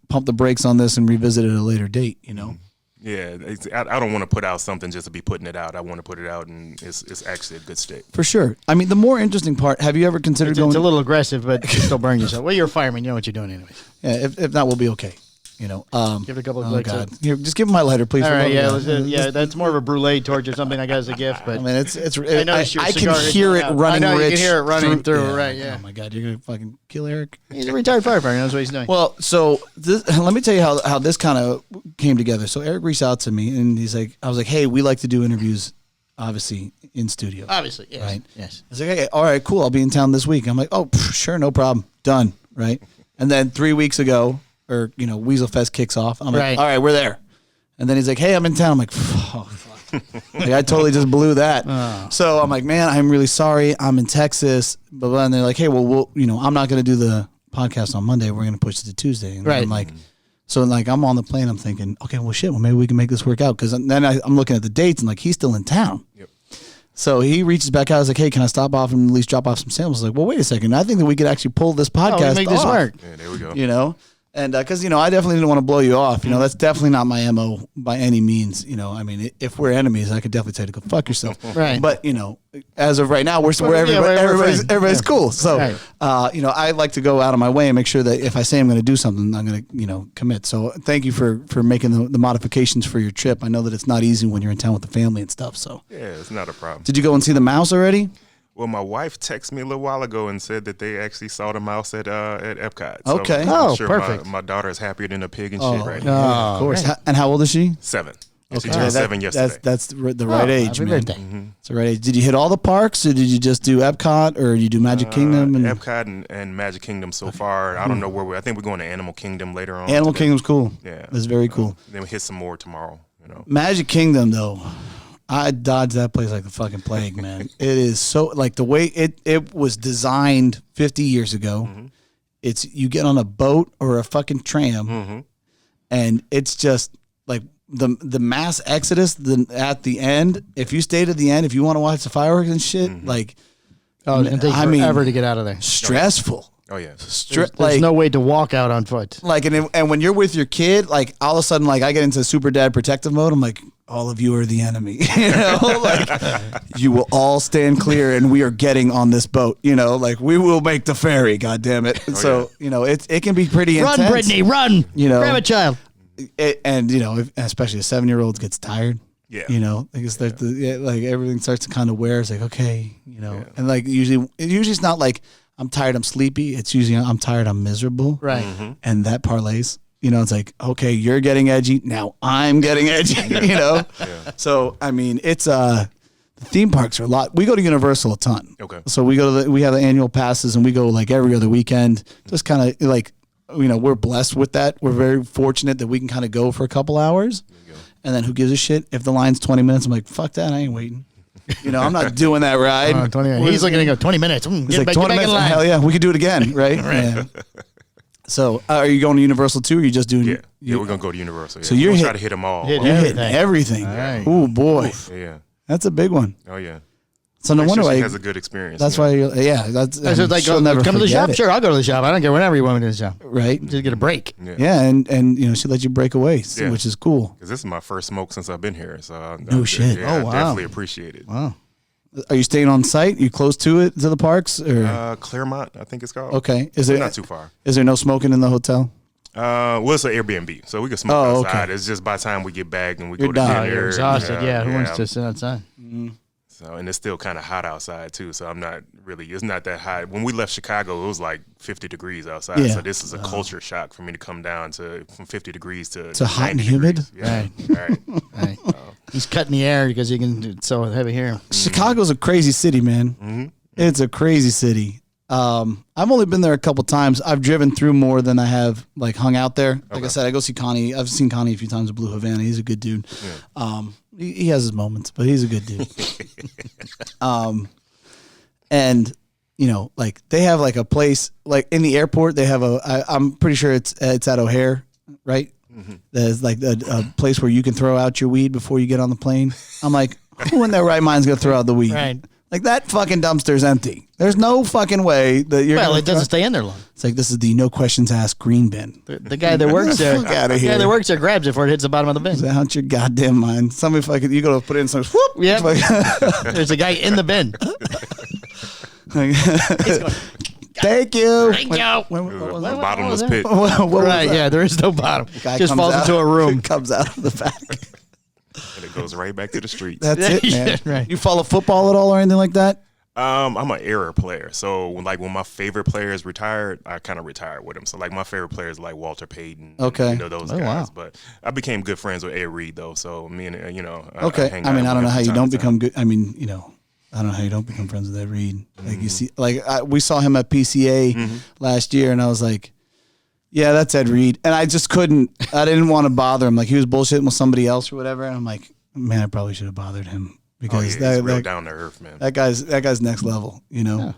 pump the brakes on this and revisit it at a later date. You know. Yeah, I don't want to put out something just to be putting it out. I want to put it out, and it's actually a good state. For sure. I mean, the more interesting part, have you ever considered going? It's a little aggressive, but you still burn yourself. Well, you're a fireman. You know what you're doing anyway. Yeah, if not, we'll be okay. You know, give it a couple of clicks. Here, just give him my lighter, please. All right, yeah, that's more of a brulee torch or something I got as a gift. But I mean, it's I can hear it running. I know rich you can hear it running through. Right, yeah. Oh my God, you're gonna fucking kill Eric. He's a retired firefighter. He knows what he's doing. Well, so let me tell you how this kind of came together. So Eric reached out to me and he's like, I was like, hey, we like to do interviews, obviously in studio. Obviously, yes. Right. Yes. I was like, hey, all right, cool. I'll be in town this week. I'm like, oh, sure, no problem, done. Right. And then 3 weeks ago, or Weasel Fest kicks off. I'm like, all right, we're there. And then he's like, hey, I'm in town. I'm like, oh, fuck. Like, I totally just blew that. Oh. So I'm like, man, I'm really sorry. I'm in Texas. Blah, blah. And they're like, hey, well, I'm not going to do the podcast on Monday. We're going to push it to Tuesday. And I'm like, so like I'm on the plane. I'm thinking, okay, well, shit. Well, maybe we can make this work out. Because then I'm looking at the dates and like he's still in town. Yep. So he reaches back out. I was like, hey, can I stop off and at least drop off some samples? I was like, well, wait a second. I think that we could actually pull this podcast make this work. Yeah, there we go. And because, I definitely didn't want to blow you off. That's definitely not my MO by any means. I mean, if we're enemies, I could definitely tell you to go fuck yourself. Right. But, as of right now, everybody's cool. So, I like to go out of my way and make sure that if I say I'm going to do something, I'm going to, commit. So thank you for making the modifications for your trip. I know that it's not easy when you're in town with the family and stuff. So yeah, it's not a problem. Did you go and see the mouse already? Well, my wife texted me a little while ago and said that they actually saw the mouse at Epcot. So okay. I'm sure perfect. My daughter is happier than a pig and shit right now. Yeah, of course. Right. And how old is she? 7. Okay. She turned 7 yesterday. That's the right age, man. Birthday. It's the right age. Did you hit all the parks, or did you just do Epcot, or did you do Magic Kingdom? Epcot and Magic Kingdom so far. I don't know where I think we're going to Animal Kingdom later on. Animal Kingdom's cool. Yeah. It's very cool. Then we hit some more tomorrow. Magic Kingdom, though. I dodged that place like the fucking plague, man. It is so, like, the way it was designed 50 years ago. It's, you get on a boat or a fucking tram, and it's just, like, the mass exodus at the end. If you stay to the end, if you want to watch the fireworks and shit, like... Oh, it's going to take forever to get out of there. Stressful. Oh, yeah. There's no way to walk out on foot. Like, and when you're with your kid, like, all of a sudden, like, I get into super dad protective mode. I'm like, all of you are the enemy. Like, you will all stand clear, and we are getting on this boat. Like, we will make the ferry. God damn it! So, it can be pretty intense. Run, Brittany, run! Grab a child. Especially a 7-year-old gets tired. Yeah. Like everything starts to kind of wear. It's like, okay, and like usually it's not like I'm tired, I'm sleepy. It's usually I'm tired, I'm miserable. Right. And that parlays. It's like, okay, you're getting edgy. Now I'm getting edgy, Yeah. So, I mean, it's, the theme parks are a lot. We go to Universal a ton. Okay. So we have the annual passes and we go like every other weekend. Just kind of like, we're blessed with that. We're very fortunate that we can kind of go for a couple hours. And then who gives a shit if the line's 20 minutes? I'm like, fuck that. I ain't waiting. I'm not doing that ride. 20 He's looking to go 20 minutes. He's like, 20 minutes. Hell yeah. We could do it again. Right. Yeah. So, are you going to Universal too, or are you just doing? Yeah, we're gonna go to Universal. Yeah. So you're try to hit them all. You're hitting everything. Right. Oh boy, yeah, that's a big one. Oh yeah. So no wonder why she has a good experience. That's why. That's like she'll never come to the shop. it. Sure, I'll go to the shop. I don't care whenever you want me to the shop. Right. Just get a break. Yeah, and she let you break away, which is cool. Because this is my first smoke since I've been here, so no shit. Yeah, I definitely appreciate it. Wow. Are you staying on site? You close to the parks, or Claremont? I think it's called. Okay. Is it not too far? Is there no smoking in the hotel? Well, it's an Airbnb, so we can smoke outside. Okay. It's just by the time we get back and we go to dinner. You're exhausted. Who wants to sit outside? So, and it's still kind of hot outside too. So it's not that hot. When we left Chicago, it was like 50 degrees outside. Yeah. So this is a culture shock for me to come down from 50 degrees to hot and 90 humid. degrees. Yeah. Right. He's cutting the air because he can. It's so heavy here. Chicago's a crazy city, man. Mm-hmm. It's a crazy city. I've only been there a couple times. I've driven through more than I have like hung out there. Like I said, I go see Connie. I've seen Connie a few times at Blue Havana. He's a good dude. Yeah. He has his moments, but he's a good dude. And you know, like they have like a place like in the airport. They have I'm pretty sure it's at O'Hare, right? Mm-hmm. There's like a place where you can throw out your weed before you get on the plane. I'm like, who in their right mind's gonna throw out the weed? Right. Like that fucking dumpster's empty. There's no fucking way that you're. Well, it doesn't stay in there long. It's like this is the no questions asked green bin. The guy that works there, Fuck outta here. The guy that works there grabs it before it hits the bottom of the bin. Is that out your goddamn mind? Somebody fucking you go to put it in some whoop. Yeah. There's a guy in the bin. Thank you. Thank you. The bottomless pit. Right, yeah, there is no bottom. Guy Just comes falls out, into a room. Comes out of the back. And it goes right back to the streets. That's it, man. Yeah, right. You follow football at all or anything like that? I'm an era player. So when my favorite players retired, I kind of retired with them. So like my favorite players like Walter Payton. Okay. You know, those guys. Wow. But I became good friends with Ed Reed though. So me and Okay. hang I mean, out I don't know with how him you from don't time to become time. good. I mean, you know, I don't know how you don't become friends with Ed Reed. Like you see, like we saw him at PCA last year, and I was like, yeah, that's Ed Reed, and I just couldn't. I didn't want to bother him. Like he was bullshitting with somebody else or whatever, and I'm like, man, I probably should have bothered him because He's real down to earth, man. that guy's next level, you know.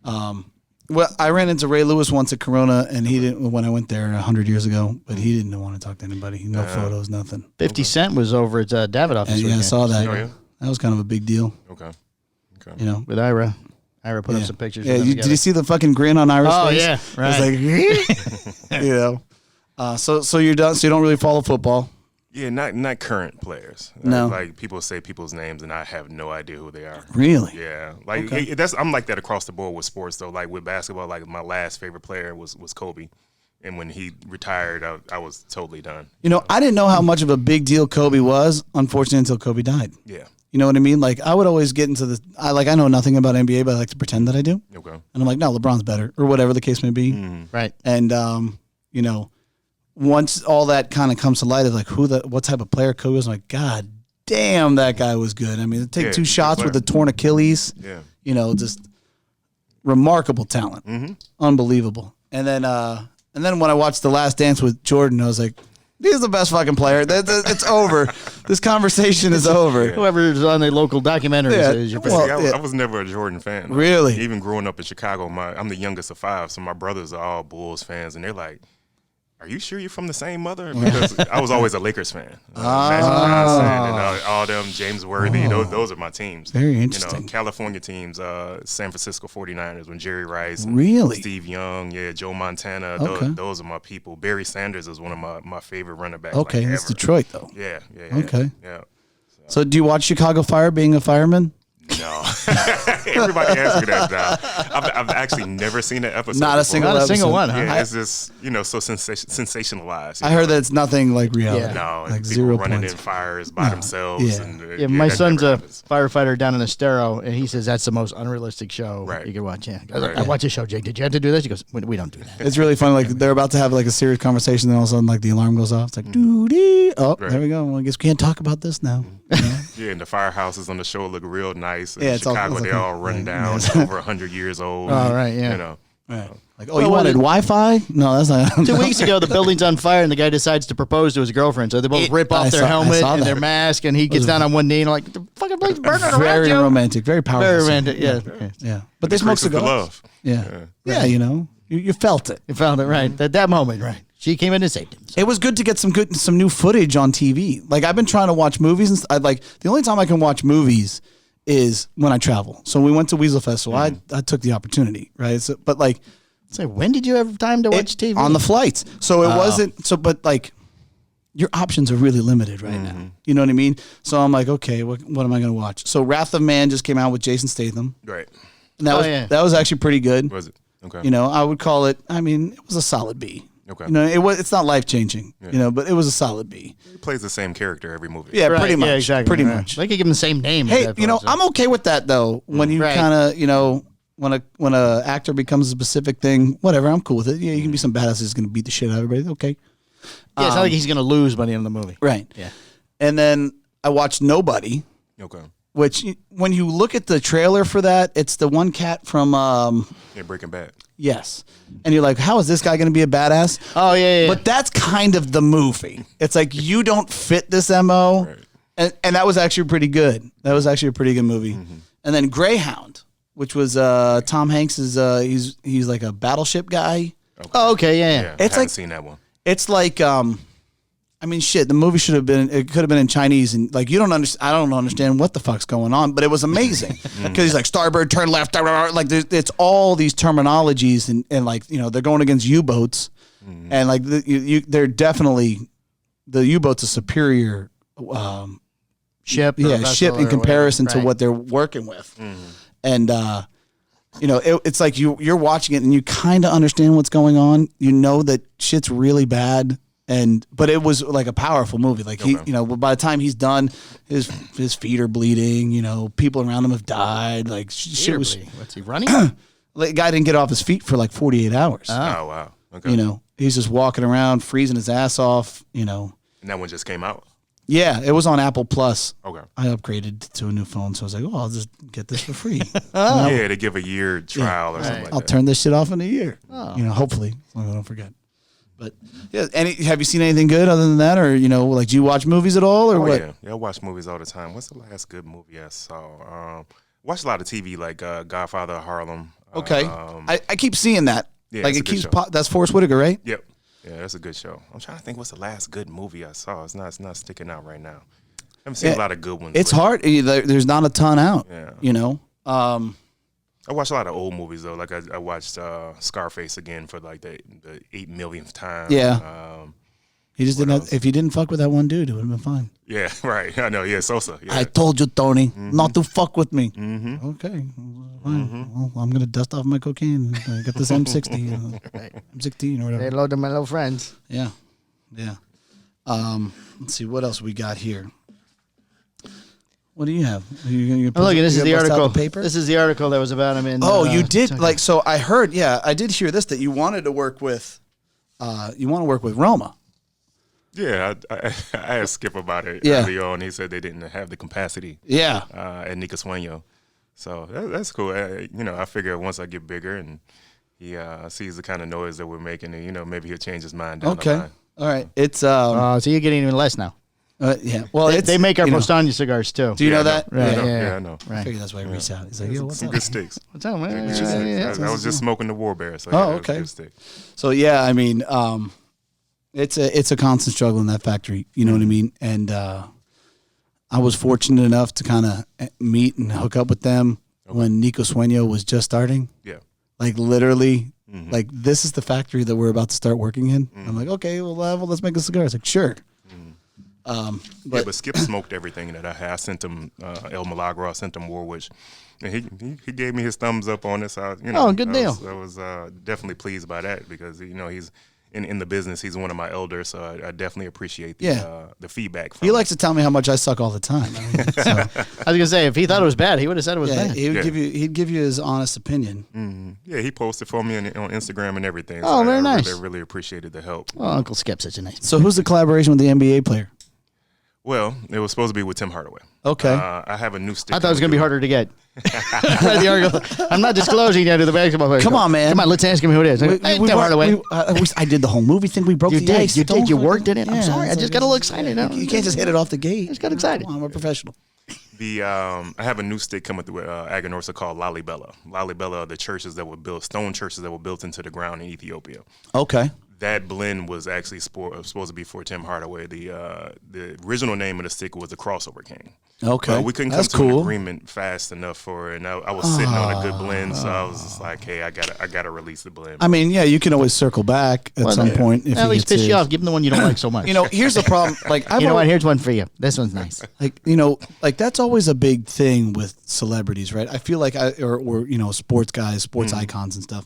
Yeah. Well, I ran into Ray Lewis once at Corona, and he didn't when I went there 100 years ago, but he didn't want to talk to anybody. No photos, nothing. 50 Cent was over at Davidoff this And yeah, I weekend saw that. Oh, yeah? That was kind of a big deal, Okay. you know. with Ira. Ira put up some pictures. Yeah, of them did you see the fucking grin on Ira's Oh, face? yeah, right. It's like, you know. So you're done. So you don't really follow football. Yeah, not current players. No. Like people say people's names and I have no idea who they are. Really? Yeah. Like Okay. I'm like that across the board with sports though. Like with basketball, like my last favorite player was Kobe. And when he retired, I was totally done. You know, I didn't know how much of a big deal Kobe was, unfortunately, until Kobe died. Yeah. You know what I mean? Like I would always get into the I know nothing about NBA, but I like to pretend that I do. Okay. And I'm like, no, LeBron's better, or whatever the case may be. Right. And you know, once all that kind of comes to light of like what type of player Kobe was, I'm like, God damn, that guy was good. I mean, to take two he's a shots player. with a torn Achilles. Yeah. You know, just remarkable talent, unbelievable. And then when I watched The Last Dance with Jordan, I was like, he's the best fucking player. It's over. This conversation is over. Whoever's on the local documentaries Yeah. is your Well, favorite. I was never a Jordan fan. Really? Even growing up in Chicago, I'm the youngest of 5, so my brothers are all Bulls fans, and they're like, "Are you sure you're from the same mother?" Because I was always a Lakers fan. Magic Johnson and all them, James Worthy. Those are my teams. Very You interesting. know, California teams, San Francisco 49ers when Jerry Rice. And Really? Steve Young, Joe Montana. Okay. Those are my people. Barry Sanders is one of my favorite running backs. Okay, like, that's ever. Detroit though. Yeah. Okay. Yeah. So do you watch Chicago Fire being a fireman? No. Everybody asks me that now. I've actually never seen an episode. Not a before. single Not a single episode. one, huh? Yeah, it's just, so sensationalized. I heard that it's nothing like reality. Yeah. No, like people 0 running points. in fires by themselves. Yeah. And, Yeah, my that son's never a happens. firefighter down in Estero, and he says that's the most unrealistic show Right. you could watch. Yeah, I was like, Right. I watch this show, Jake. Did you have to do this? He goes, we don't do that. It's really funny. Like they're about to have like a serious conversation, then all of a sudden like the alarm goes off. It's like doo-dee. Oh, Right. there we go. Well, I guess we can't talk about this now. Yeah, and the firehouses on the show look real nice. In Yeah, it's all- Chicago, it's they're like- all run down, yeah. over 100 years old. Oh, right, yeah. You know. Right. Like, Well, you wanted Wi-Fi? No, that's not. 2 weeks ago, the building's on fire, and the guy decides to propose to his girlfriend. So they both rip off their I helmet saw and that. their mask, and he gets down on one knee and like, the fucking place burning around Very you. romantic, very powerful. Very scene. romantic, yeah. Yeah, but they smoke Increases the cigars. love. Yeah, you know, you felt it. You found it right at that moment, right? She came in and saved him. It was good to get some new footage on TV. Like I've been trying to watch movies, and I like the only time I can watch movies is when I travel. So we went to Weasel Fest, so I took the opportunity, right? So, but like So when did you have time to watch TV? on the flights? So it wasn't so, but like your options are really limited right now. You know what I mean? So I'm like, okay, what am I going to watch? So Wrath of Man just came out with Jason Statham, Right. and that was actually pretty good. Was it? Okay. You know, I would call it. I mean, it was a solid B. Okay. It's not life changing. But it was a solid B. He plays the same character every movie. Yeah, pretty much. Yeah, exactly. Pretty much. They could give him the same name. Hey, I'm okay with that though. When you kind of, when a actor becomes a specific thing, whatever, I'm cool with it. Yeah, you can be some badass who's going to beat the shit out of everybody. Okay. Yeah, it's not like he's going to lose by the end of the movie. Right. Yeah. And then I watched Nobody. Okay. Which, when you look at the trailer for that, it's the one cat from Breaking Bad. Yes. And you're like, how is this guy going to be a badass? Oh, yeah. But that's kind of the movie. It's like, you don't fit this MO. Right. And that was actually pretty good. That was actually a pretty good movie. Mm-hmm. And then Greyhound, which was Tom Hanks he's like a battleship guy. Okay. Oh, okay, yeah. It's I haven't seen that one. It's like the movie could have been in Chinese, and like I don't understand what the fuck's going on, but it was amazing because he's like starboard, turn left, like it's all these terminologies, and like they're going against U-boats, and like they're definitely the U-boat's a superior ship, ship in comparison to what they're working with, and it's like you're watching it and you kind of understand what's going on. You know that shit's really bad. But it was like a powerful movie. Like by the time he's done, his feet are bleeding. People around him have died. Like shit was. What's he running? The guy didn't get off his feet for like 48 hours. Oh wow. Okay. He's just walking around, freezing his ass off. And that one just came out. Yeah, it was on Apple Plus. Okay. I upgraded to a new phone, so I was like, I'll just get this for free. Yeah, they give a year trial or something like that. I'll turn this shit off in a year. Oh. Hopefully, so I don't forget. But yeah, have you seen anything good other than that, or like do you watch movies at all, or what? Yeah, I watch movies all the time. What's the last good movie I saw? Watched a lot of TV, like Godfather of Harlem. Okay, I keep seeing that. Yeah, like it keeps. That's Forrest Whitaker, right? Yep. Yeah, that's a good show. I'm trying to think what's the last good movie I saw. It's not sticking out right now. I haven't seen a lot of good ones. It's hard. There's not a ton out. Yeah. I watch a lot of old movies though. Like I watched Scarface again for like the 8 millionth time. Yeah. He just didn't. If he didn't fuck with that one dude, it would have been fine. Yeah, right. I know. Yeah, Sosa. Yeah. I told you, Tony, not to fuck with me. Mm-hmm. Okay, fine. Well, I'm gonna dust off my cocaine. I got this M60, M16 or whatever. They load to my little friends. Yeah. Let's see what else we got here. What do you have? Look, this is the article. This is the article that was about him in. Oh, you did so. I heard. Yeah, I did hear this that you wanted to work with. You want to work with Roma. Yeah, I asked Skip about it early on. He said they didn't have the capacity. Yeah. At Nica Sueño. So that's cool. I figure once I get bigger and he sees the kind of noise that we're making, and maybe he'll change his mind down the line. All right. It's so you're getting even less now. Yeah. Well, they make our Postania cigars too. Do you know that? Right. Yeah, I know. Right. I figure that's why he reached out. He's like, yo, what's some up? good sticks. What's up, man? I was just smoking the War Bear. So okay. So yeah, I mean, it's a constant struggle in that factory. You know what I mean? And I was fortunate enough to kind of meet and hook up with them when Nica Sueño was just starting. Yeah. Like literally, like this is the factory that we're about to start working in. I'm like, okay, well, let's make a cigar. It's like, sure. But Skip smoked everything that I had. I sent him El Milagro. I sent him Warwick, and he gave me his thumbs up on it. So good deal. I was definitely pleased by that because he's in the business. He's one of my elders, so I definitely appreciate the feedback. He likes to tell me how much I suck all the time. So. I was gonna say if he thought it was bad, he would have said it was bad. He'd give you his honest opinion. Mm-hmm. Yeah, he posted for me on Instagram and everything. Oh, very nice. I really appreciated the help. Well, Uncle Skip's such a nice. So who's the collaboration with the NBA player? Well, it was supposed to be with Tim Hardaway. Okay. I have a new stick. I thought it was going to be harder to get. The article. I'm not disclosing yet to the basketball player. Come on, man. Come on, let's ask him who it is. Tim Hardaway. I did the whole movie thing. We broke the ice. You did. You worked in it. I'm sorry. I just got a little excited. You can't just hit it off the gate. I just got excited. I'm a professional. I have a new stick coming through Aganorsa called Lalibela. Lalibela are the churches that were built, stone churches that were built into the ground in Ethiopia. Okay. That blend was actually supposed to be for Tim Hardaway. The original name of the stick was the Crossover King. Okay, we couldn't come to an agreement fast enough for it, and I was sitting on a good blend, so I was just like, hey, I gotta release the blend. I mean, yeah, you can always circle back at some point. If at least piss you off. Give them the one you don't like so much. Here's the problem. Like, here's one for you. This one's nice. Like that's always a big thing with celebrities, right? I feel like or sports guys, sports icons and stuff.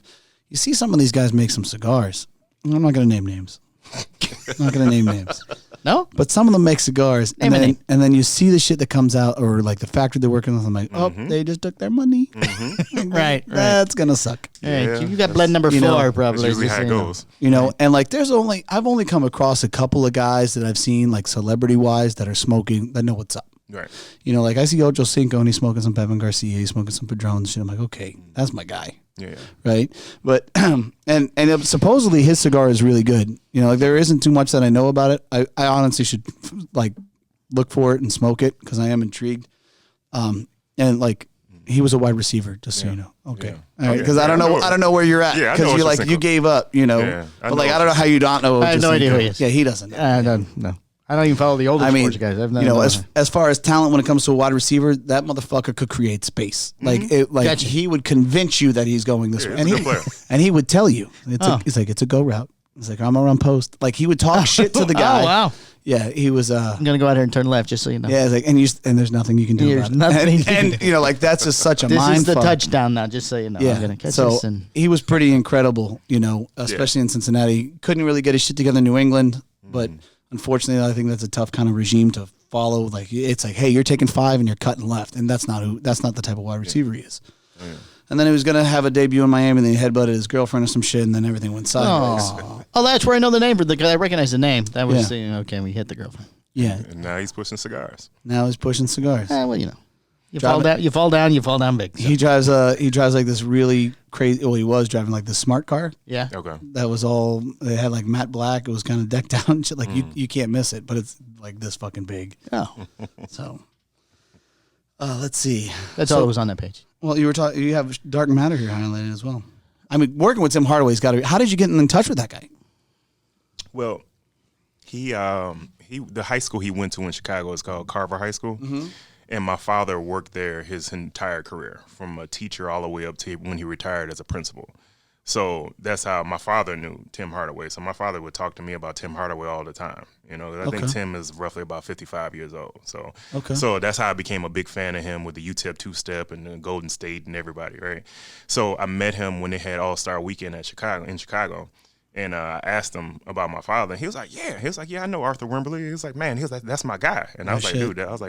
You see some of these guys make some cigars. I'm not going to name names. I'm not going to name names. No? But some of them make cigars, and then you see the shit that comes out, or like the factory they're working with. I'm like, oh, they just took their money. Right. That's gonna suck. Yeah, you got blend number 4, probably. That's usually how it goes. You know, and like I've only come across a couple of guys that I've seen, like celebrity wise, that are smoking, that know what's up. Right. You know, like I see Ocho Cinco and he's smoking some Bevan Garcia, he's smoking some Padron and shit. I'm like, okay, that's my guy. Yeah. Right. But and supposedly his cigar is really good. You know, like there isn't too much that I know about it. I honestly should like look for it and smoke it because I am intrigued. And like he was a wide receiver, just so you know. Okay. Yeah. All right. Because I don't know where you're at. Yeah, because you gave up. You know. Yeah, but like I don't know how you don't know. I have no idea who he is. Yeah, he doesn't. I don't know. I don't even follow the older sports guys. I've you know, as far as talent when it comes to a wide receiver, that motherfucker could create space. Like he would convince you that he's going this way, and he would tell you it's a go route. He's like, I'm gonna run post. Like he would talk shit to the guy. Oh wow. Yeah, he was. I'm gonna go out here and turn left, just so you know. Yeah, it's like, and there's nothing you can do about it. And you know, like that's just such a mind. This is the fuck. touchdown now, just so you know. Yeah. I'm gonna catch so this he was pretty incredible. You know, especially in Cincinnati. Couldn't really get his shit together in New England, but. Unfortunately, I think that's a tough kind of regime to follow. Like it's like, hey, you're taking 5 and you're cutting left, and that's not the type of wide receiver he is. Yeah. And then he was gonna have a debut in Miami, and then he headbutted his girlfriend or some shit, and then everything went sideways. Oh, that's where I know the name for the. I recognize the name. That was okay. We hit the girlfriend. Yeah. And now he's pushing cigars. Now he's pushing cigars. Well, you know. You fall down big. So. He drives like this really crazy. Well, he was driving like this smart car. Yeah. Okay. That was all. They had like matte black. It was kind of decked out and shit. Like you can't miss it, but it's like this fucking big. Oh. So. Let's see. That's all that was on that page. Well, you were talking. You have Dark Matter here highlighted as well. I mean, working with Tim Hardaway's got to be. How did you get in touch with that guy? Well, the high school he went to in Chicago is called Carver High School. Mm-hmm. And my father worked there his entire career, from a teacher all the way up to when he retired as a principal. So that's how my father knew Tim Hardaway. So my father would talk to me about Tim Hardaway all the time. You know, I think Tim is roughly about 55 years old. So so that's how I became a big fan of him with the UTEP two-step and the Golden State and everybody, right? So I met him when they had All-Star Weekend in Chicago. And I asked him about my father, and he was like, "Yeah." He was like, "Yeah, I know Arthur Wimberly." He was like, "Man," he was like, "That's my guy." And I was like,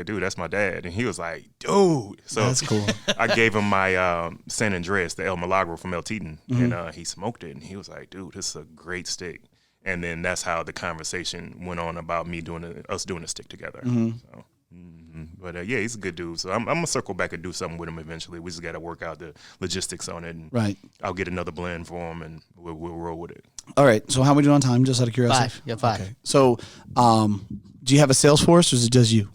"Dude, that's my dad." And he was like, "Dude." So that's cool. I gave him my San Andreas, the El Milagro from El Titan, and he smoked it, and he was like, "Dude, this is a great stick." And then that's how the conversation went on about us doing a stick together. So. But yeah, he's a good dude. So I'm gonna circle back and do something with him eventually. We just got to work out the logistics on it. And right. I'll get another blend for him, and we'll roll with it. All right. So how are we doing on time? Just out of curiosity. 5. Yeah, 5. Okay. So, do you have a sales force, or is it just you?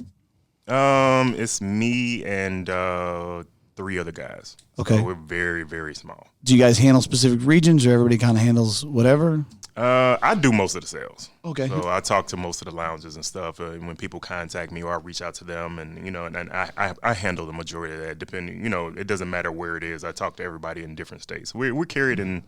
It's me and 3 other guys. Okay. So we're very, very small. Do you guys handle specific regions, or everybody kind of handles whatever? I do most of the sales. Okay. So I talk to most of the lounges and stuff. When people contact me, or I reach out to them, and and I handle the majority of that. Depending, it doesn't matter where it is. I talk to everybody in different states. We're carried in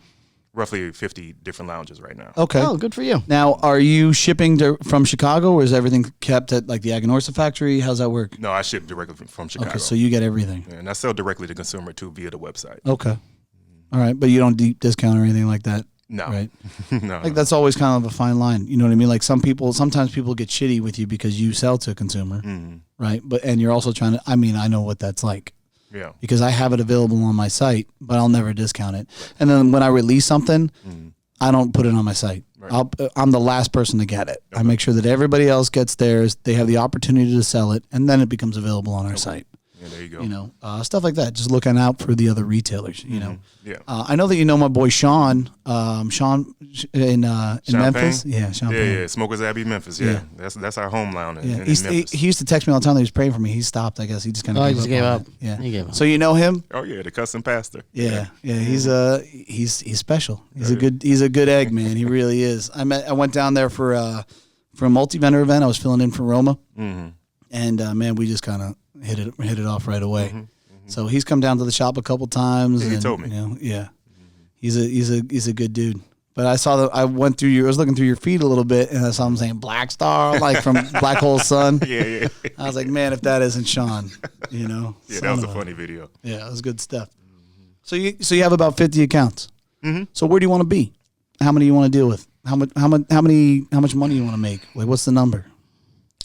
roughly 50 different lounges right now. Okay. Oh, good for you. Now, are you shipping from Chicago, or is everything kept at like the Aganorsa factory? How's that work? No, I ship directly from Chicago. Okay, so you get everything. Yeah, and I sell directly to consumer too via the website. Okay. All right, but you don't deep discount or anything like that. No. Right. No. Like that's always kind of a fine line. You know what I mean? Like sometimes people get shitty with you because you sell to a consumer, right? And you're also trying to. I mean, I know what that's like. Yeah. Because I have it available on my site, but I'll never discount it. And then when I release something, I don't put it on my site. Right. I'm the last person to get it. Okay. I make sure that everybody else gets theirs. They have the opportunity to sell it, and then it becomes available on our site. Yeah, there you go. Stuff like that. Just looking out for the other retailers. Yeah. I know that you know my boy Sean. Sean in Memphis. Payne? Yeah, Sean. Payne. Yeah. Smokers Abbey, Memphis. Yeah. That's our home lounge. Yeah. He used to text me all the time that he was praying for me. He stopped. I guess he just kind of gave up. Yeah. He gave up. So you know him? Oh yeah, the custom pastor. Yeah. He's special. He's a good egg, man. He really is. I went down there for a multi-vendor event. I was filling in for Roma, and man, we just kind of hit it off right away. So he's come down to the shop a couple times. Yeah, he told me. He's a good dude. But I saw I was looking through your feed a little bit, and I saw him saying Black Star, like from Black Hole Sun. Yeah. I was like, man, if that isn't Sean, Yeah, that was a funny video. Yeah, it was good stuff. So you have about 50 accounts. So where do you want to be? How many do you want to deal with? how much money you want to make? Like, what's the number?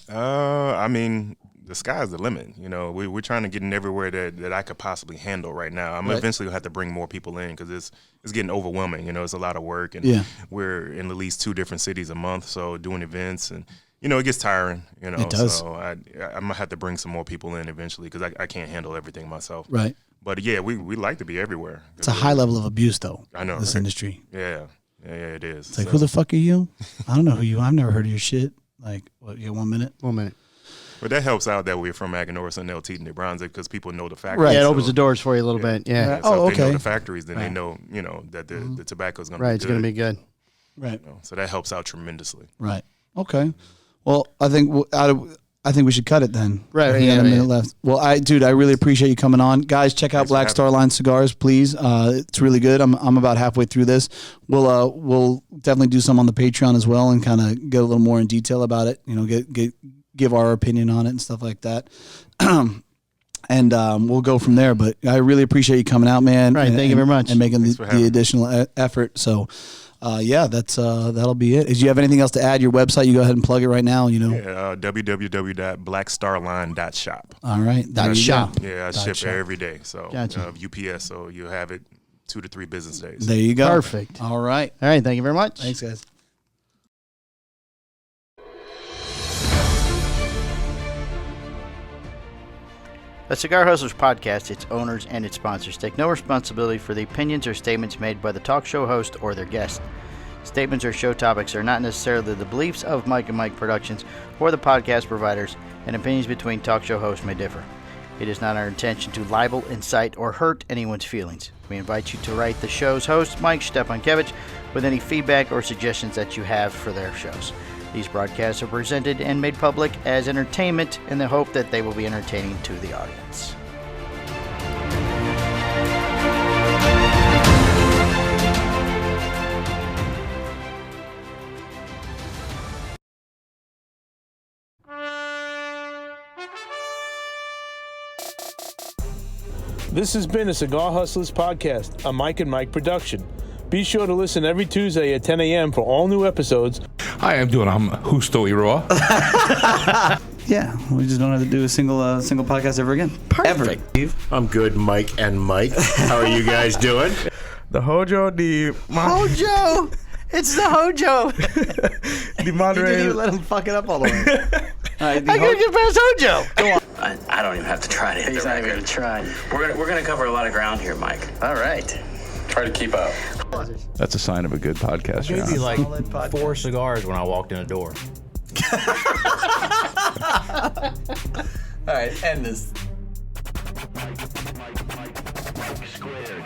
I mean, the sky's the limit. You know, we're trying to get in everywhere that I could possibly handle right now. I'm eventually gonna have to bring more people in because it's getting overwhelming. You know, it's a lot of work, and we're in at least 2 different cities a month, so doing events and. You know, it gets tiring, you know. It does. So I'm going to have to bring some more people in eventually because I can't handle everything myself. Right. But, yeah, we like to be everywhere. It's a high level of abuse, though. I know. This industry. Yeah, it is. It's like, who the fuck are you? I don't know who you are. I've never heard of your shit. Like, what, you got 1 minute? 1 minute. But that helps out that we're from Aganorsa and LT and New Brunswick because people know the factory. Right. Yeah, it opens the doors for you a little bit. Yeah. So if they know the factories, then they know, you know, that the tobacco is going to be good. Right, it's going to be good. Right. You know, so that helps out tremendously. Right. Okay. Well, I think we should cut it then. Right. We got a minute left. Well, I really appreciate you coming on, guys. Check out Black Star Line Cigars, please. It's really good. I'm about halfway through this. We'll definitely do some on the Patreon as well and kind of get a little more in detail about it. You know, give our opinion on it and stuff like that. And we'll go from there. But I really appreciate you coming out, man. Right. Thank you very much. And making the additional effort. So. That's that'll be it. Do you have anything else to add? Your website, you go ahead and plug it right now. You know, www.blackstarline.shop. All right, .shop. Yeah, I ship every day. So UPS, so you'll have it 2 to 3 business days. There you go. Perfect. All right. All right. Thank you very much. Thanks, guys. The Cigar Hustlers podcast, its owners, and its sponsors take no responsibility for the opinions or statements made by the talk show host or their guest. Statements or show topics are not necessarily the beliefs of Mike and Mike Productions or the podcast providers, and opinions between talk show hosts may differ. It is not our intention to libel, incite, or hurt anyone's feelings. We invite you to write the show's host, Mike Stepankevich, with any feedback or suggestions that you have for their shows. These broadcasts are presented and made public as entertainment in the hope that they will be entertaining to the audience. This has been a Cigar Hustlers podcast, a Mike and Mike production. Be sure to listen every Tuesday at 10 a.m. for all new episodes. Hi, I'm Husto Iroa. Yeah, we just don't have to do a single podcast ever again. Perfect. Ever. I'm good, Mike and Mike. How are you guys doing? The Hojo, Hojo! It's the Hojo! the Monterey. You didn't even let him fuck it up all the way. All right, I gotta get past Hojo! Go on. I don't even have to try to hit the record. He's not even gonna try. We're gonna cover a lot of ground here, Mike. All right. Try to keep up. That's a sign of a good podcast. I gave you like 4 cigars when I walked in the door. All right, end this. Mike squared.